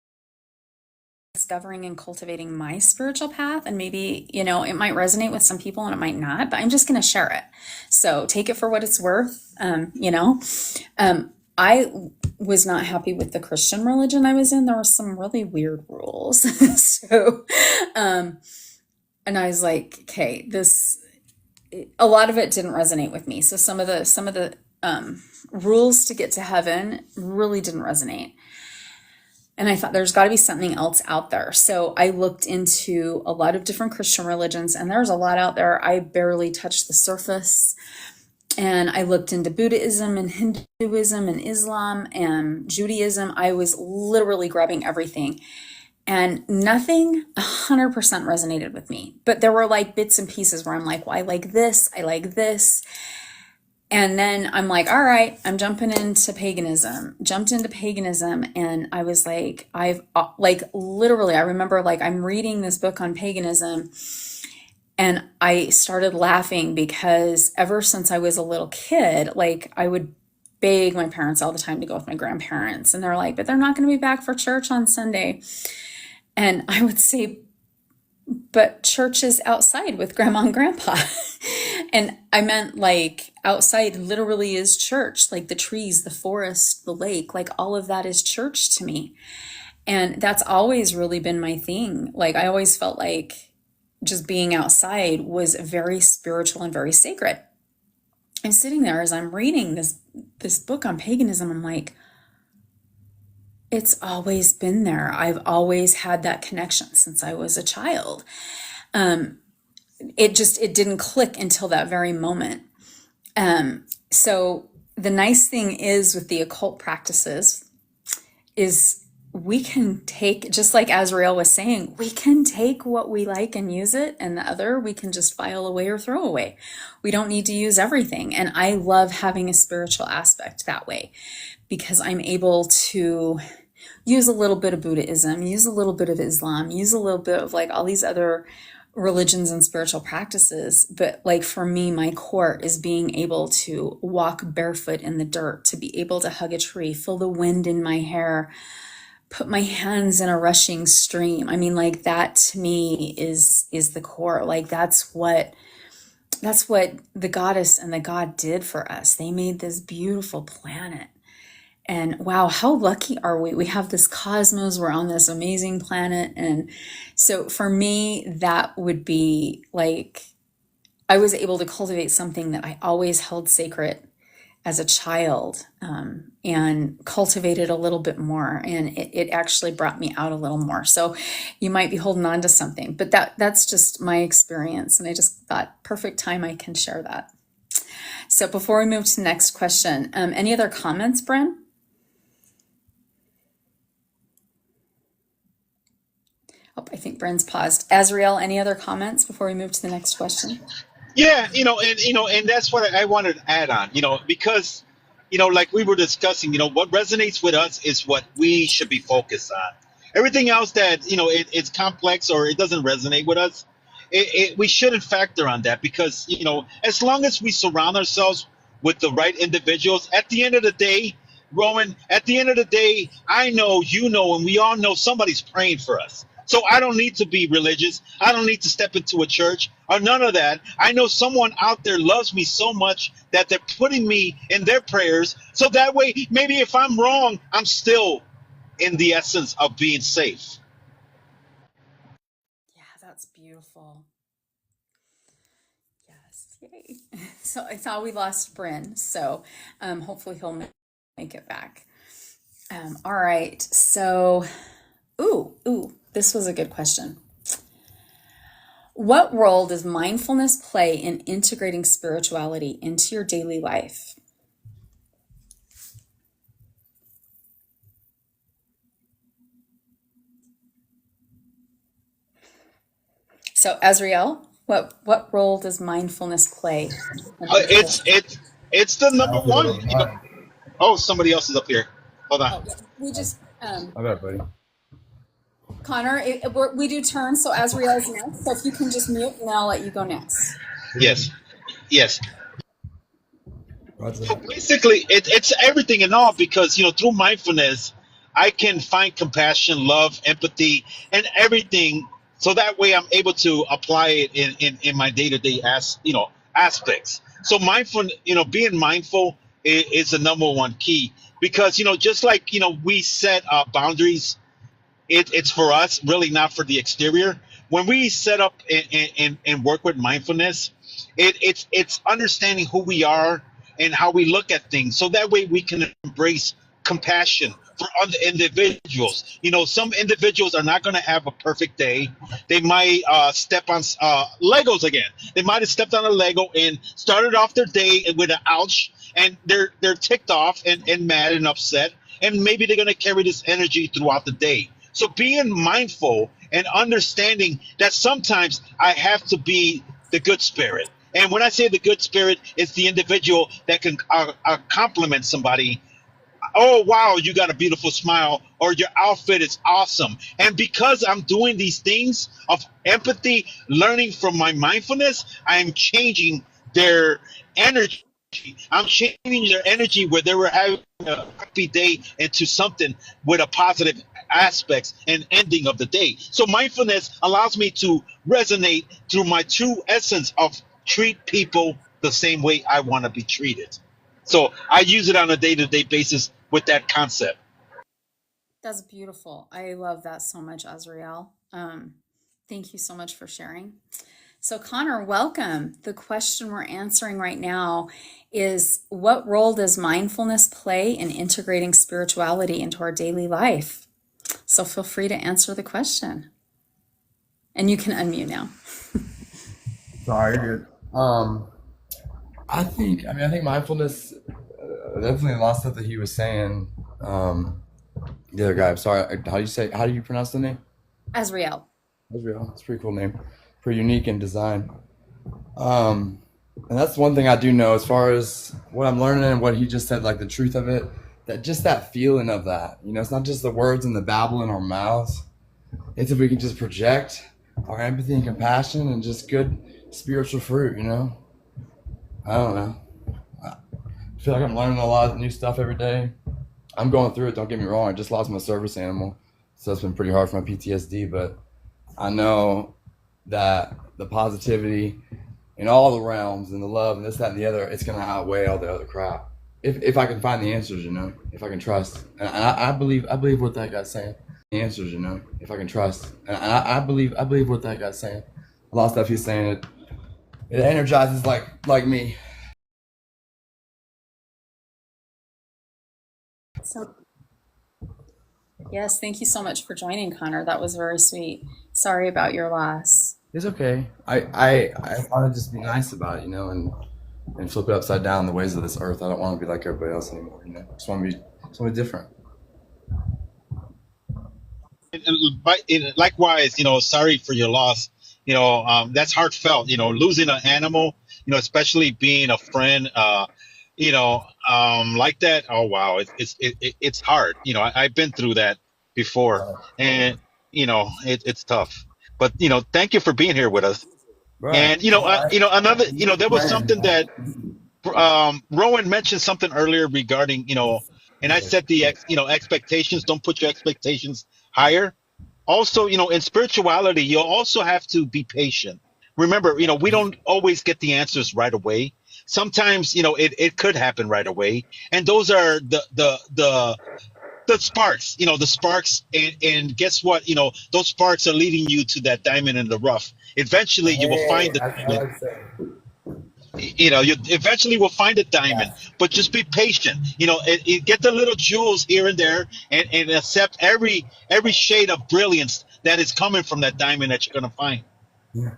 Speaker 1: discovering and cultivating my spiritual path. And maybe, it might resonate with some people and it might not, but I'm just going to share it. So take it for what it's worth. I was not happy with the Christian religion I was in. There were some really weird rules. And I was like, okay, a lot of it didn't resonate with me. So some of the rules to get to heaven really didn't resonate. And I thought there's got to be something else out there. So I looked into a lot of different Christian religions, and there's a lot out there. I barely touched the surface. And I looked into Buddhism and Hinduism and Islam and Judaism. I was literally grabbing everything. And nothing 100% resonated with me. But there were like bits and pieces where I'm like, well, I like this. And then I'm like, all right, I'm jumped into paganism, and I was like, literally, I remember like I'm reading this book on paganism, and I started laughing because ever since I was a little kid, like I would beg my parents all the time to go with my grandparents, and they're like, but they're not going to be back for church on Sunday. And I would say, but church is outside with grandma and grandpa. And I meant like outside literally is church, like the trees, the forest, the lake, like all of that is church to me. And that's always really been my thing. Like I always felt like just being outside was very spiritual and very sacred. I'm sitting there as I'm reading this book on paganism. I'm like, it's always been there. I've always had that connection since I was a child. It didn't click until that very moment. So the nice thing is with the occult practices is we can take, just like Azrael was saying, we can take what we like and use it, and the other we can just file away or throw away. We don't need to use everything. And I love having a spiritual aspect that way because I'm able to use a little bit of Buddhism, use a little bit of Islam, use a little bit of like all these other religions and spiritual practices. But like for me, my core is being able to walk barefoot in the dirt, to be able to hug a tree, feel the wind in my hair, put my hands in a rushing stream. I mean, like that to me is the core. Like that's what the goddess and the god did for us. They made this beautiful planet. And wow, how lucky are we? We have this cosmos, we're on this amazing planet. And so for me, that would be like, I was able to cultivate something that I always held sacred as a child, and cultivated a little bit more. And it actually brought me out a little more. So you might be holding on to something, but that's just my experience. And I just thought, perfect time I can share that. So before we move to the next question, any other comments, Bren? Oh, I think Bren's paused. Azrael, any other comments before we move to the next question?
Speaker 3: Yeah, and that's what I wanted to add on, because, like we were discussing, what resonates with us is what we should be focused on. Everything else that, it's complex or it doesn't resonate with us, we shouldn't factor on that because, as long as we surround ourselves with the right individuals, at the end of the day, Rowan, at the end of the day, I know, and we all know somebody's praying for us. So I don't need to be religious. I don't need to step into a church or none of that. I know someone out there loves me so much that they're putting me in their prayers. So that way, maybe if I'm wrong, I'm still in the essence of being safe.
Speaker 1: Yeah, that's beautiful. Yes, yay. So I thought we lost Bryn. So hopefully he'll make it back. All right. So, this was a good question. What role does mindfulness play in integrating spirituality into your daily life? So, Azrael, what role does mindfulness play?
Speaker 3: It's the number one. Oh, somebody else is up here. Hold on.
Speaker 1: We just
Speaker 4: I got buddy.
Speaker 1: Connor, we do turns, so Azrael's next. So if you can just mute, and I'll let you go next.
Speaker 3: Yes.
Speaker 4: Roger.
Speaker 3: So basically, it's everything and all because, through mindfulness, I can find compassion, love, empathy, and everything. So that way I'm able to apply it in my day-to-day aspects. So being mindful is the number one key because, just like, we set boundaries. It's for us, really not for the exterior. When we set up and work with mindfulness, it's understanding who we are and how we look at things. So that way we can embrace compassion for other individuals. Some individuals are not going to have a perfect day. They might step on Legos again. They might have stepped on a Lego and started off their day with an ouch, and they're ticked off and mad and upset. And maybe they're going to carry this energy throughout the day. So being mindful and understanding that sometimes I have to be the good spirit. And when I say the good spirit, it's the individual that can compliment somebody. Oh, wow, you got a beautiful smile, or your outfit is awesome. And because I'm doing these things of empathy, learning from my mindfulness, I am changing their energy. I'm changing their energy where they were having a happy day into something with a positive aspects and ending of the day. So mindfulness allows me to resonate through my true essence of treat people the same way I want to be treated. So I use it on a day-to-day basis with that concept.
Speaker 1: That's beautiful. I love that so much, Azrael. Thank you so much for sharing. So Connor, welcome. The question we're answering right now is, what role does mindfulness play in integrating spirituality into our daily life? So feel free to answer the question. And you can unmute now.
Speaker 4: Sorry, you're good. I think mindfulness, definitely a lot of stuff that he was saying. The other guy, I'm sorry, how do you pronounce the name?
Speaker 1: Azrael.
Speaker 4: Israel. It's a pretty cool name. Pretty unique in design. And that's one thing I do know as far as what I'm learning and what he just said, like the truth of it, that feeling of that, it's not just the words and the babble in our mouths. It's if we can just project our empathy and compassion and just good spiritual fruit, I don't know. I feel like I'm learning a lot of new stuff every day. I'm going through it. Don't get me wrong. I just lost my service animal, so it's been pretty hard for my PTSD. But I know that the positivity in all the realms and the love and this, that, and the other, it's gonna outweigh all the other crap. If I can find the answers, if I can trust, and I believe what that guy's saying. The answers, if I can trust, and I believe what that guy's saying. A lot of stuff he's saying, it energizes like me.
Speaker 1: So, yes, thank you so much for joining, Connor. That was very sweet. Sorry about your loss.
Speaker 4: It's okay. I want to just be nice about it, and flip it upside down the ways of this earth. I don't want to be like everybody else anymore, Just want to be different.
Speaker 3: Likewise, sorry for your loss. That's heartfelt. Losing an animal, especially being a friend, like that. Oh wow, it's hard. I've been through that before, and it's tough. But thank you for being here with us.
Speaker 4: Right.
Speaker 3: And another, there was something that Rowan mentioned something earlier regarding, and I said expectations. Don't put your expectations higher. Also, in spirituality, you'll also have to be patient. Remember, we don't always get the answers right away. Sometimes, it could happen right away, and those are the sparks, the sparks, and guess what? Those sparks are leading you to that diamond in the rough. Eventually, you will find the diamond. You eventually will find a diamond, but just be patient. Get the little jewels here and there, and accept every shade of brilliance that is coming from that diamond that you're gonna find.
Speaker 4: Yeah.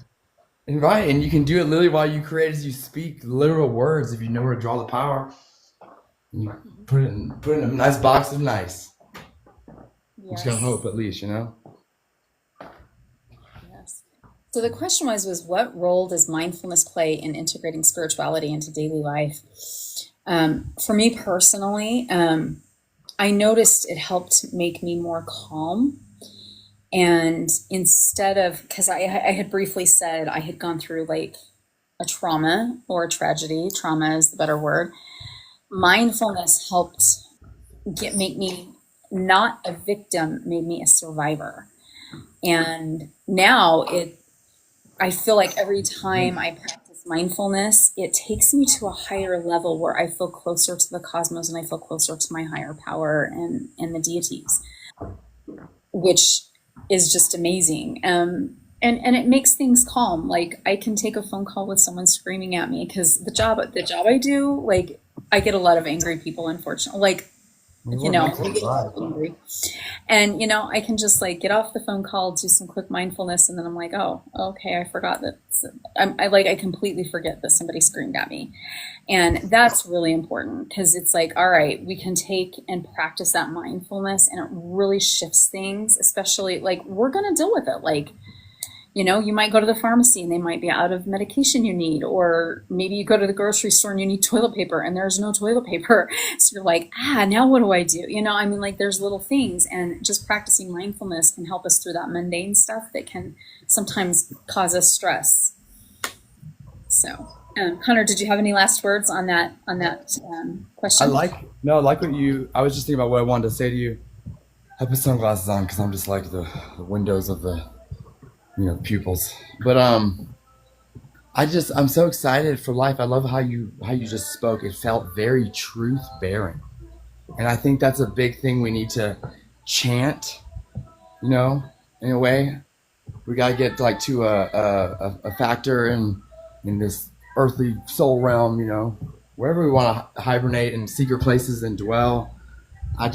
Speaker 4: And right, and you can do it literally while you create as you speak literal words if you know where to draw the power. You put it in a nice box of nice.
Speaker 1: Yes.
Speaker 4: Just gonna hope, at least,
Speaker 1: Yes. So the question was what role does mindfulness play in integrating spirituality into daily life? For me personally, I noticed it helped make me more calm. And instead of, because I had briefly said I had gone through like a trauma or a tragedy, trauma is the better word. Mindfulness helped make me not a victim, made me a survivor. And now I feel like every time I practice mindfulness, it takes me to a higher level where I feel closer to the cosmos and I feel closer to my higher power and the deities, which is just amazing. And it makes things calm. Like I can take a phone call with someone screaming at me because the job I do, like I get a lot of angry people, unfortunately. Like, angry. And, I can just like get off the phone call, do some quick mindfulness. And then I'm like, oh, okay. I forgot that. I completely forget that somebody screamed at me. And that's really important because it's like, all right, we can take and practice that mindfulness and it really shifts things, especially like we're going to deal with it. Like, you might go to the pharmacy and they might be out of medication you need, or maybe you go to the grocery store and you need toilet paper and there's no toilet paper. So you're like, now what do I do? Like there's little things, and just practicing mindfulness can help us through that mundane stuff that can sometimes cause us stress. So, Connor, did you have any last words on that question?
Speaker 4: I like what I was just thinking about what I wanted to say to you. I put sunglasses on because I'm just like the windows of the pupils. But I'm so excited for life. I love how you just spoke. It felt very truth bearing, and I think that's a big thing we need to chant. In a way, we gotta get like to a factor in this earthly soul realm. Wherever we want to hibernate in secret places and dwell. I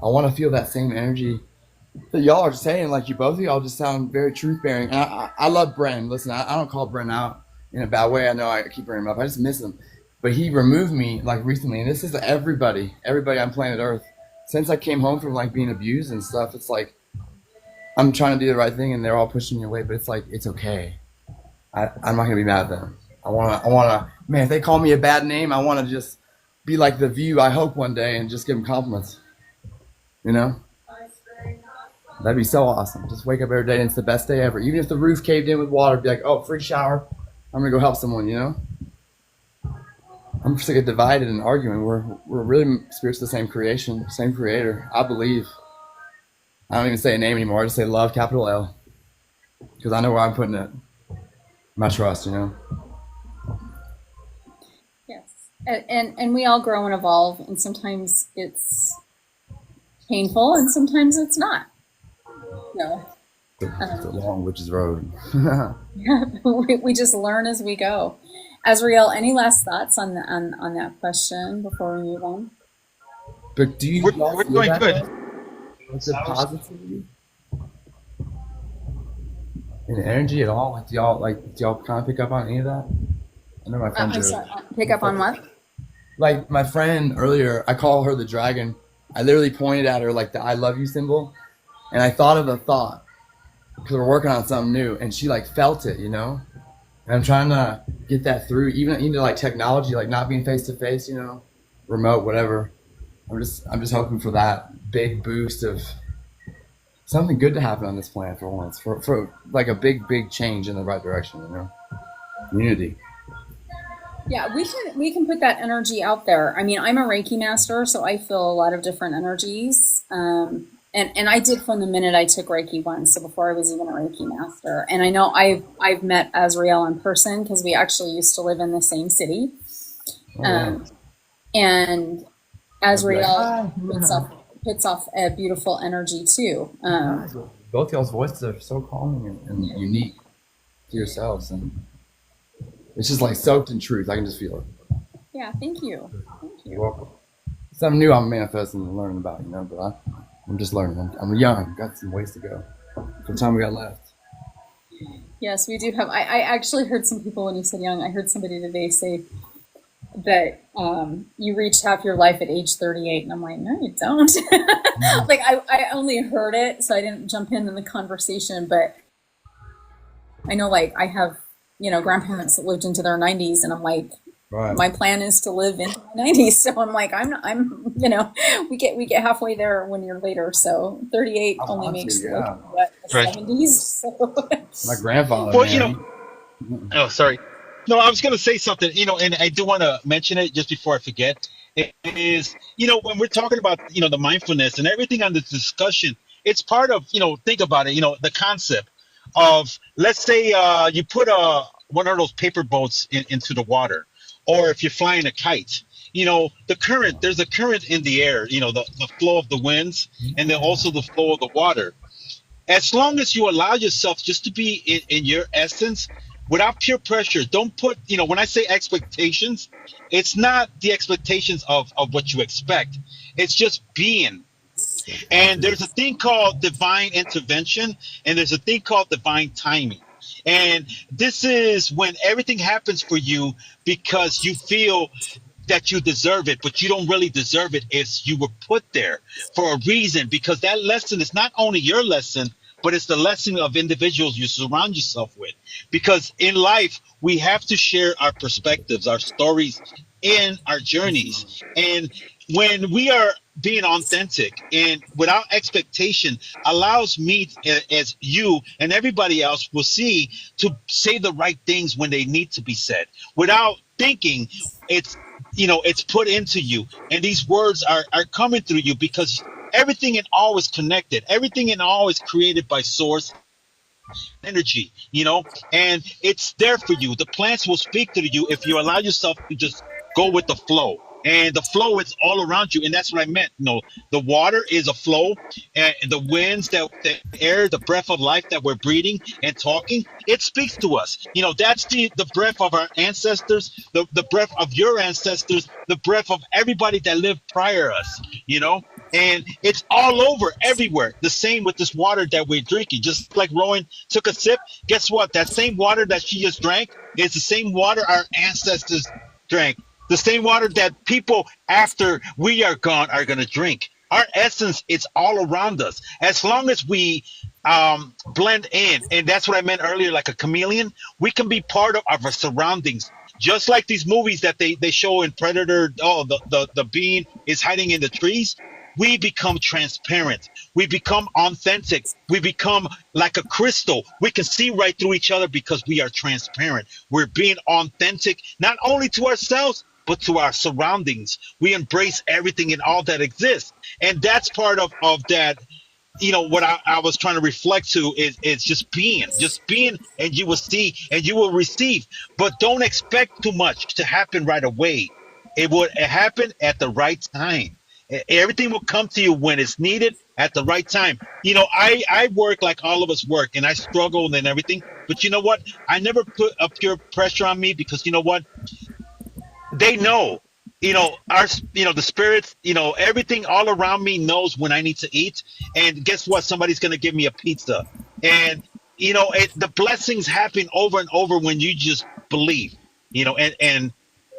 Speaker 4: want to feel that same energy that y'all are saying. Like both of y'all just sound very truth bearing. And I love Bren. Listen, I don't call Bren out in a bad way. I know I keep bringing him up. I just miss him. But he removed me like recently, and this is everybody on planet Earth. Since I came home from like being abused and stuff, it's like I'm trying to do the right thing, and they're all pushing me away. But it's like it's okay. I'm not gonna be mad at them. I wanna. Man, if they call me a bad name, I wanna just be like The View. I hope one day and just give them compliments. That'd be so awesome. Just wake up every day and it's the best day ever. Even if the roof caved in with water, be like, oh, free shower. I'm gonna go help someone. I'm sick of divided and arguing. We're really spirits of the same creation, same creator. I believe. I don't even say a name anymore. I just say love, capital L, because I know where I'm putting it. My trust, you know.
Speaker 1: Yes. And we all grow and evolve, and sometimes it's painful and sometimes it's not. No.
Speaker 4: It's a long witch's road.
Speaker 1: Yeah, we just learn as we go. Azriel, any last thoughts on that question before we move on?
Speaker 4: But do you
Speaker 3: We're
Speaker 4: feel
Speaker 3: doing
Speaker 4: that
Speaker 3: good.
Speaker 4: Is it positivity and energy at all? Do y'all kind of pick up on any of that? I know my friends
Speaker 1: I'm sorry, pick up on what?
Speaker 4: like my friend earlier. I call her the dragon. I literally pointed at her like the I love you symbol, and I thought of a thought because we're working on something new, and she like felt it, you know. And I'm trying to get that through, even like technology, like not being face to face, you know, remote, whatever. I'm just hoping for that big boost of something good to happen on this planet for once, for like a big change in the right direction, you know, unity.
Speaker 1: Yeah, we can put that energy out there. I mean, I'm a Reiki master, so I feel a lot of different energies. And I did from the minute I took Reiki once, so before I was even a Reiki master. And I know I've met Azriel in person because we actually used to live in the same city. And Azriel puts off a beautiful energy too.
Speaker 4: Both y'all's voices are so calming and unique to yourselves, and it's just like soaked in truth. I can just feel it.
Speaker 1: Yeah, thank you.
Speaker 4: You're welcome. Something new I'm manifesting and learning about, you know, but I'm just learning. I'm young, got some ways to go. What time we got left?
Speaker 1: Yes, we do have. I actually heard some people when you said young. I heard somebody today say that you reach half your life at age 38, and I'm like, no, you don't. Like I only heard it, so I didn't jump in the conversation. But I know, like I have, you know, grandparents that lived into their 90s, and I'm like,
Speaker 4: Right.
Speaker 1: my plan is to live into my 90s. So I'm like, I'm, you know, we get halfway there when you're later. So 38 only makes like what, the 70s. So.
Speaker 4: My grandfather.
Speaker 3: Well,
Speaker 4: man,
Speaker 3: you know. Oh, sorry. No, I was going to say something, you know, and I do want to mention it just before I forget. It is, you know, when we're talking about, you know, the mindfulness and everything on this discussion, it's part of, you know, think about it, you know, the concept of, let's say you put one of those paper boats into the water, or if you're flying a kite, you know, the current, there's a current in the air, you know, the flow of the winds, and then also the flow of the water. As long as you allow yourself just to be in your essence without peer pressure, don't put, you know, when I say expectations, it's not the expectations of what you expect. It's just being. And there's a thing called divine intervention, and there's a thing called divine timing. And this is when everything happens for you because you feel that you deserve it, but you don't really deserve it. If you were put there for a reason, because that lesson is not only your lesson, but it's the lesson of individuals you surround yourself with. Because in life, we have to share our perspectives, our stories, in our journeys. And when we are being authentic and without expectation allows me as you and everybody else will see to say the right things when they need to be said without thinking. It's, you know, it's put into you, and these words are coming through you because everything and all is connected. Everything and all is created by source energy, you know, and it's there for you. The plants will speak to you if you allow yourself to just go with the flow. And the flow is all around you, and that's what I meant. You know, the water is a flow, and the winds, the air, the breath of life that we're breathing and talking, it speaks to us. You know, that's the breath of our ancestors, the breath of your ancestors, the breath of everybody that lived prior us. You know, and it's all over everywhere. The same with this water that we're drinking. Just like Rowan took a sip, guess what? That same water that she just drank is the same water our ancestors drank. The same water that people after we are gone are going to drink. Our essence is all around us. As long as we blend in, and that's what I meant earlier, like a chameleon, we can be part of our surroundings. Just like these movies that they show in Predator, the being is hiding in the trees. We become transparent. We become authentic. We become like a crystal. We can see right through each other because we are transparent. We're being authentic, not only to ourselves, but to our surroundings. We embrace everything and all that exists. And that's part of that. What I was trying to reflect to is just being, and you will see and you will receive, but don't expect too much to happen right away. It will happen at the right time. Everything will come to you when it's needed at the right time. I work like all of us work, and I struggle and everything, but you know what? I never put a pure pressure on me, because you know what? They know, our, the spirits, everything all around me knows when I need to eat. And guess what? Somebody's going to give me a pizza. And the blessings happen over and over when you just believe,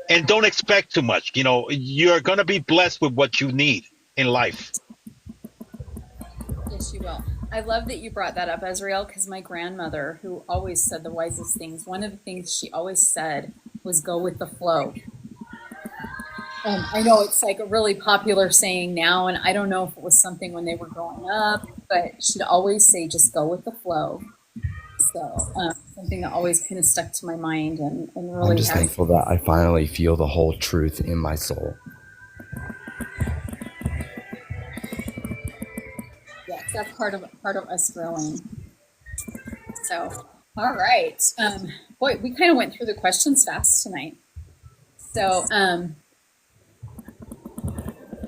Speaker 3: and don't expect too much. You're going to be blessed with what you need in life.
Speaker 1: Yes, you will. I love that you brought that up, Azrael, because my grandmother, who always said the wisest things, one of the things she always said was go with the flow. I know it's like a really popular saying now, and I don't know if it was something when they were growing up, but she'd always say, just go with the flow. So something that always kind of stuck to my mind and really
Speaker 4: I'm just thankful that I finally feel the whole truth in my soul.
Speaker 1: Yes, that's part of us growing. So, all right. Boy, we kind of went through the questions fast tonight. So,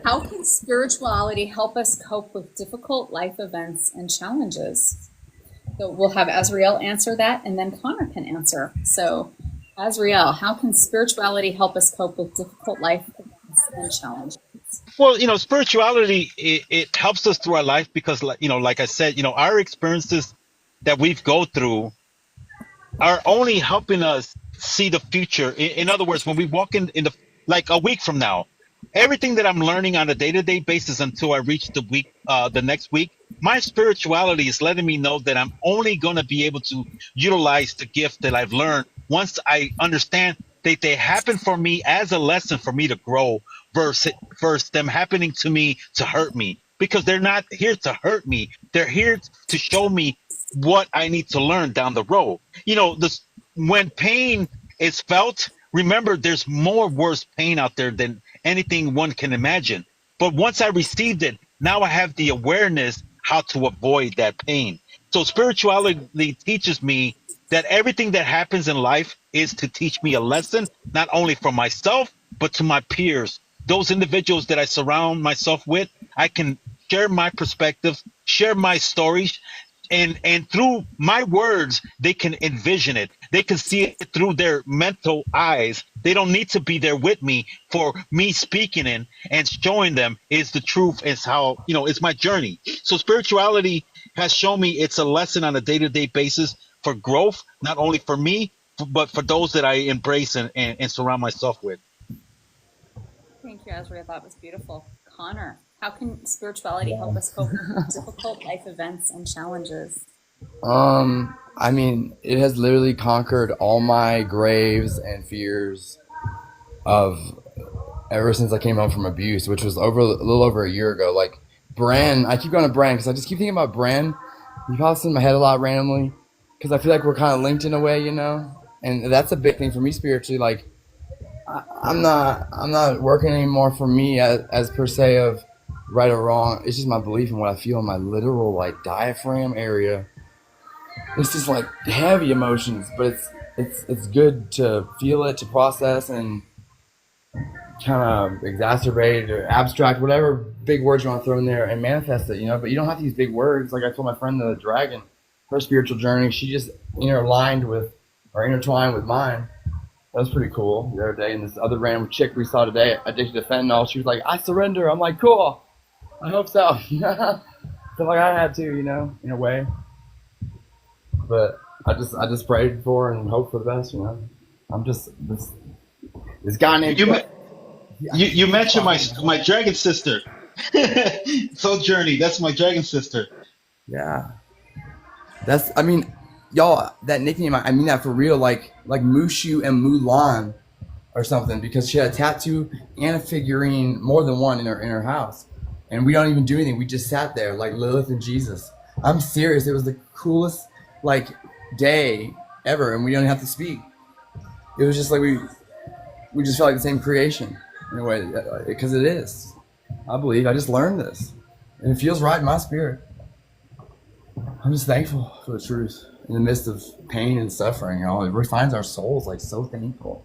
Speaker 1: how can spirituality help us cope with difficult life events and challenges? So we'll have Azrael answer that, and then Connor can answer. So, Azrael, how can spirituality help us cope with difficult life events and challenges?
Speaker 3: Well, spirituality, it helps us through our life, because, like I said, our experiences that we've go through are only helping us see the future. In other words, when we walk in the, like a week from now, everything that I'm learning on a day-to-day basis until I reach the next week, my spirituality is letting me know that I'm only going to be able to utilize the gift that I've learned once I understand that they happen for me as a lesson for me to grow, versus them happening to me to hurt me, because they're not here to hurt me. They're here to show me what I need to learn down the road. When pain is felt, remember, there's more worse pain out there than anything one can imagine. But once I received it, now I have the awareness how to avoid that pain. So spirituality teaches me that everything that happens in life is to teach me a lesson, not only for myself, but to my peers, those individuals that I surround myself with. I can share my perspectives, share my stories, and through my words, they can envision it. They can see it through their mental eyes. They don't need to be there with me for me speaking in and showing them is the truth, is how, it's my journey. So spirituality has shown me it's a lesson on a day-to-day basis for growth, not only for me, but for those that I embrace and surround myself with.
Speaker 1: Thank you, Azrael. That was beautiful. Connor, how can spirituality help us cope with difficult life events and challenges?
Speaker 4: I mean, it has literally conquered all my graves and fears of ever since I came home from abuse, which was a little over a year ago. Like Bran, I keep going to Bran because I just keep thinking about Bran. He pops in my head a lot randomly because I feel like we're kind of linked in a way, and that's a big thing for me spiritually. Like I'm not working anymore for me as per se of right or wrong. It's just my belief in what I feel in my literal like diaphragm area. It's just like heavy emotions, but it's good to feel it, to process, and kind of exacerbate or abstract, whatever big words you want to throw in there, and manifest it, But you don't have to use big words. Like I told my friend the dragon, her spiritual journey, she just intertwined with mine. That was pretty cool the other day. And this other random chick we saw today, addicted to fentanyl, she was like, I surrender. I'm like, cool. I hope so. Feel like I had to, in a way. But I just prayed for and hope for the best, I'm just this guy named
Speaker 3: you mentioned my dragon sister. So Journey, that's my dragon sister.
Speaker 4: Yeah. Y'all, that nickname, I mean that for real, like Mushu and Mulan or something, because she had a tattoo and a figurine, more than one, in her house. And we don't even do anything. We just sat there like Lilith and Jesus. I'm serious. It was the coolest day ever, and we don't have to speak. It was just like we just feel like the same creation in a way, because it is. I believe I just learned this, and it feels right in my spirit. I'm just thankful for the truth in the midst of pain and suffering. It refines our souls. Like, so thankful.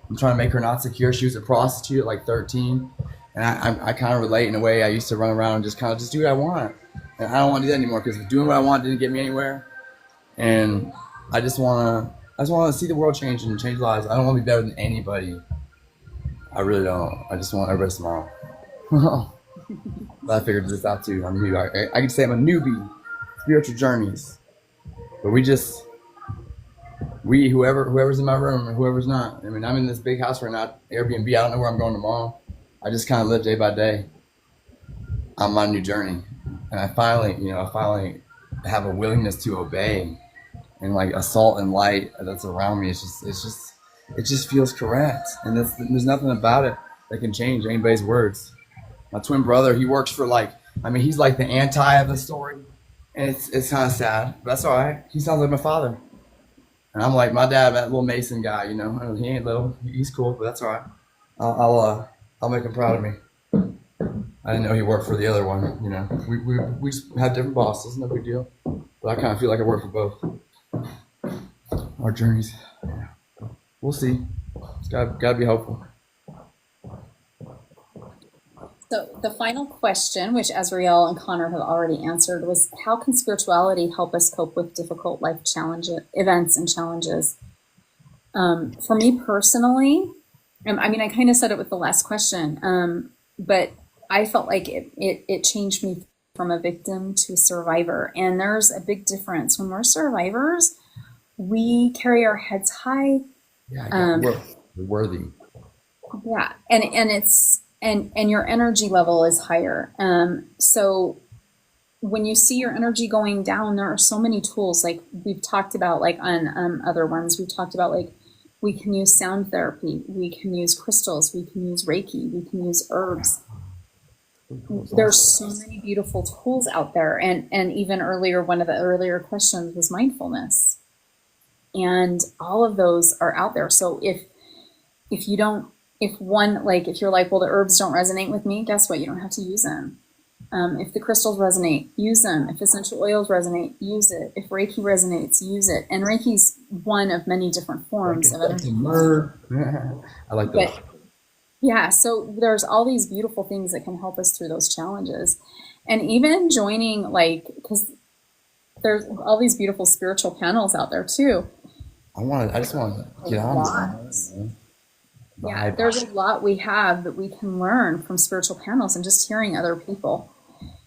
Speaker 4: I'm trying to make her not secure. She was a prostitute at like 13, and I kind of relate in a way. I used to run around and just do what I want, and I don't want to do that anymore because doing what I want didn't get me anywhere. And I just want to see the world change and change lives. I don't want to be better than anybody. I really don't. I just want everybody to smile. But I figured this out too. I'm new. I could say I'm a newbie. Spiritual journeys, but whoever's in my room and whoever's not. I mean, I'm in this big house right now, Airbnb. I don't know where I'm going tomorrow. I just kind of live day by day on my new journey, and I finally have a willingness to obey, and like a salt and light that's around me. It just feels correct, and there's nothing about it that can change anybody's words. My twin brother, he works for he's like the anti of the story. And it's kind of sad, but that's all right. He sounds like my father. And I'm like my dad, that little Mason guy, you know. He ain't little. He's cool, but that's all right. I'll make him proud of me. I didn't know he worked for the other one, you know. We have different bosses, no big deal. But I kind of feel like I work for both. Our journeys. Yeah. We'll see. It's gotta be hopeful.
Speaker 1: So the final question, which Azrael and Connor have already answered, was how can spirituality help us cope with difficult life events and challenges? For me personally, I kind of said it with the last question, but I felt like it changed me from a victim to a survivor. And there's a big difference. When we're survivors, we carry our heads high.
Speaker 4: Yeah, we're worthy.
Speaker 1: Yeah, and it's and your energy level is higher. So when you see your energy going down, there are so many tools, like we've talked about, like on other ones, we've talked about, like we can use sound therapy, we can use crystals, we can use Reiki, we can use herbs. There's so many beautiful tools out there. And even earlier, one of the earlier questions was mindfulness. And all of those are out there. So if you're like, well, the herbs don't resonate with me, guess what? You don't have to use them. If the crystals resonate, use them. If essential oils resonate, use it. If Reiki resonates, use it. And Reiki's one of many different forms of energy.
Speaker 4: I like that.
Speaker 1: But, yeah, so there's all these beautiful things that can help us through those challenges. And even joining, because there's all these beautiful spiritual panels out there too.
Speaker 4: I just want to get on.
Speaker 1: Yeah, there's a lot we have that we can learn from spiritual panels and just hearing other people.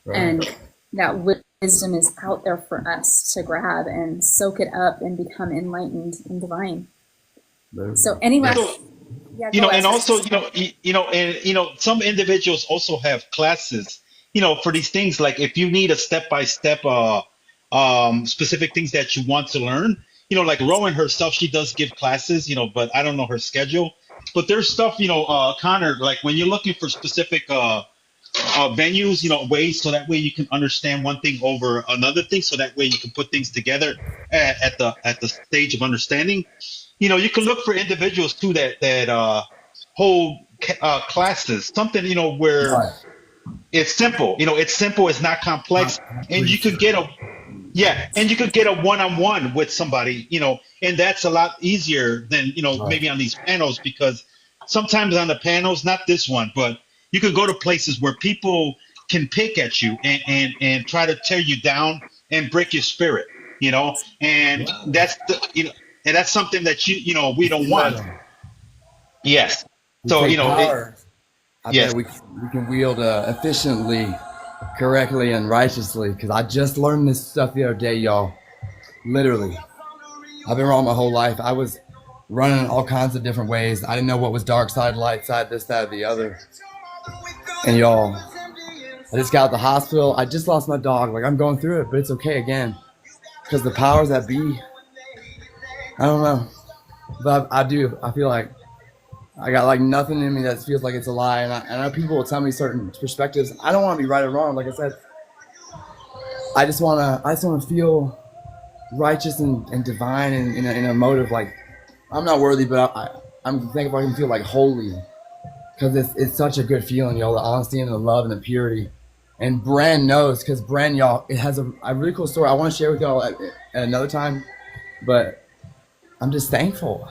Speaker 1: Right. And that wisdom is out there for us to grab and soak it up and become enlightened and divine. So anyway,
Speaker 3: and also, some individuals also have classes, for these things. Like if you need a step-by-step, specific things that you want to learn, like Rowan herself, she does give classes, but I don't know her schedule. But there's stuff, Connor, like when you're looking for specific venues, ways, so that way you can understand one thing over another thing, so that way you can put things together at the stage of understanding. You can look for individuals too that hold classes, something where it's simple. It's simple, it's not complex, and you could get a one-on-one with somebody, and that's a lot easier than maybe on these panels, because sometimes on the panels, not this one, but you could go to places where people can pick at you and try to tear you down and break your spirit, and that's and that's something that we don't want. Yes. So
Speaker 4: power. I bet we can wield efficiently, correctly, and righteously. Because I just learned this stuff the other day, y'all. Literally, I've been wrong my whole life. I was running all kinds of different ways. I didn't know what was dark side, light side, this, that, or the other. And y'all, I just got out of the hospital. I just lost my dog. Like, I'm going through it, but it's okay again. Because the powers that be, I don't know. But I do. I feel like I got like nothing in me that feels like it's a lie. And I know people will tell me certain perspectives. I don't want to be right or wrong. Like I said, I just want to feel righteous and divine and in a mode of like, I'm not worthy, but I'm thankful I can feel like holy, because it's such a good feeling, y'all. The honesty and the love and the purity. And Bren knows, because Bren, y'all, it has a really cool story I want to share with y'all at another time. But I'm just thankful.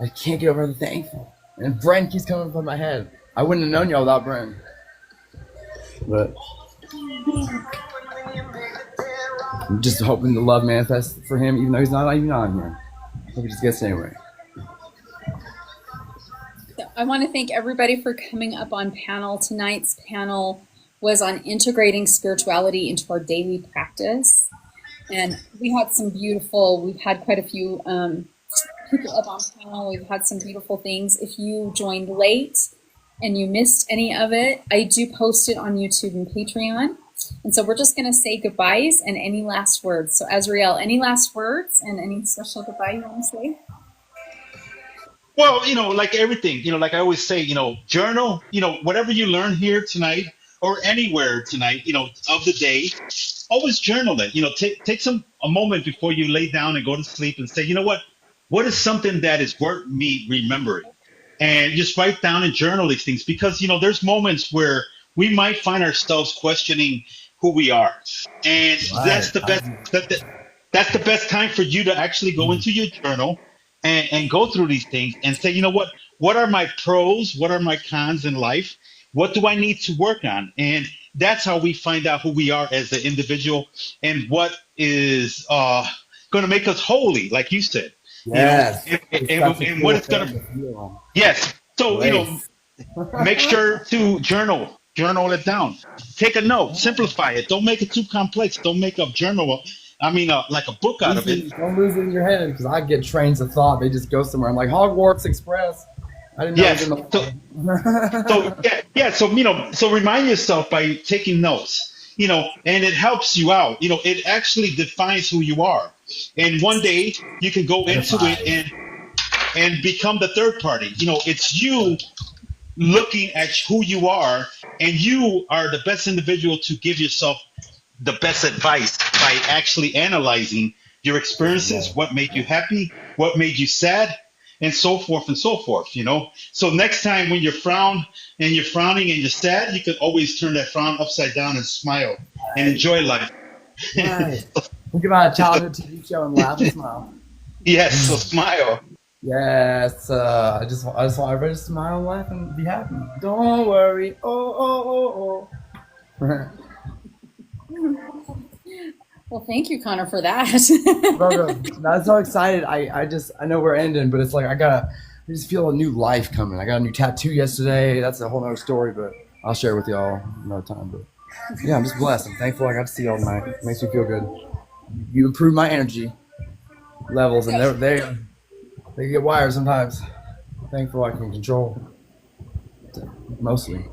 Speaker 4: I can't get over the thankful. And Bren keeps coming from my head. I wouldn't have known y'all without Bren. But I'm just hoping the love manifests for him, even though he's not even on here. Hope he just gets it anyway.
Speaker 1: So I want to thank everybody for coming up on panel. Tonight's panel was on integrating spirituality into our daily practice. And we've had quite a few people up on panel. We've had some beautiful things. If you joined late and you missed any of it, I do post it on YouTube and Patreon. And so we're just going to say goodbyes and any last words. So Azriel, any last words and any special goodbye you want to say?
Speaker 3: Well, like everything, like I always say, journal, whatever you learn here tonight or anywhere tonight, of the day, always journal it. Take a moment before you lay down and go to sleep and say, what is something that is worth me remembering? And just write down and journal these things, because there's moments where we might find ourselves questioning who we are, and
Speaker 4: Right.
Speaker 3: that's the best. That's the best time for you to actually go into your journal and go through these things and say, what are my pros? What are my cons in life? What do I need to work on? And that's how we find out who we are as an individual and what is going to make us holy, like you said,
Speaker 4: Yes.
Speaker 3: and,
Speaker 4: It's
Speaker 3: and,
Speaker 4: such a
Speaker 3: and what
Speaker 4: cool
Speaker 3: it's going
Speaker 4: thing
Speaker 3: to,
Speaker 4: to feel.
Speaker 3: yes. So,
Speaker 4: Grace.
Speaker 3: make sure to journal it down. Take a note, simplify it. Don't make it too complex. Don't make a journal, like a book out of it.
Speaker 4: Easy. Don't lose it in your head, because I get trains of thought. They just go somewhere. I'm like, Hogwarts Express. I didn't know it was in
Speaker 3: Yes. So
Speaker 4: the.
Speaker 3: yeah. So remind yourself by taking notes. And it helps you out. It actually defines who you are. And one day you can go into it
Speaker 4: Edified.
Speaker 3: and become the third party. It's you looking at who you are, and you are the best individual to give yourself the best advice by actually analyzing your
Speaker 4: Yeah.
Speaker 3: experiences, what made you happy, what made you sad, and so forth and so forth. So next time when you're frowning and you're sad, you can always turn that frown upside down and smile and
Speaker 4: Right.
Speaker 3: enjoy life.
Speaker 4: Right. Think about a childhood TV show and laugh and smile.
Speaker 3: Yes, so smile.
Speaker 4: Yes. I just want everybody to smile, laugh, and be happy. Don't worry. Oh.
Speaker 1: Well, thank you, Connor, for that.
Speaker 4: Bro, I'm so excited. I know we're ending, but it's like I just feel a new life coming. I got a new tattoo yesterday. That's a whole other story, but I'll share it with y'all another time. But yeah, I'm just blessed. I'm thankful I got to see y'all tonight. It makes me feel good. You improve my energy levels, and they get wired sometimes. Thankful I can control mostly.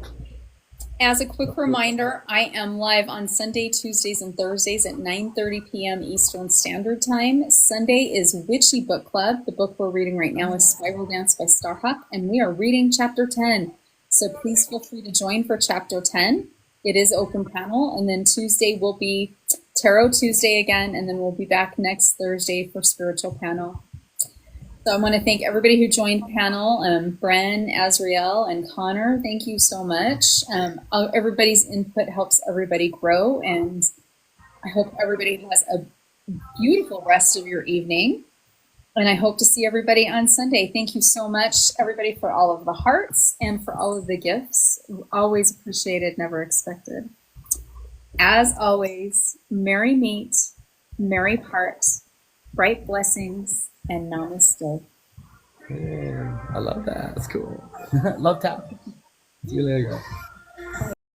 Speaker 1: As a quick reminder, I am live on Sunday, Tuesdays, and Thursdays at 9:30 p.m. Eastern Standard Time. Sunday is Witchy Book Club. The book we're reading right now is Spiral Dance by Starhawk, and we are reading Chapter 10. So please feel free to join for Chapter 10. It is open panel, and then Tuesday will be Tarot Tuesday again, and then we'll be back next Thursday for Spiritual Panel. So I want to thank everybody who joined panel, Bren, Azriel, and Connor. Thank you so much. Everybody's input helps everybody grow, and I hope everybody has a beautiful rest of your evening. And I hope to see everybody on Sunday. Thank you so much, everybody, for all of the hearts and for all of the gifts. Always appreciated, never expected. As always, merry meet, merry part, bright blessings, and namaste.
Speaker 4: Yeah, I love that. That's cool. Love tap. See you later.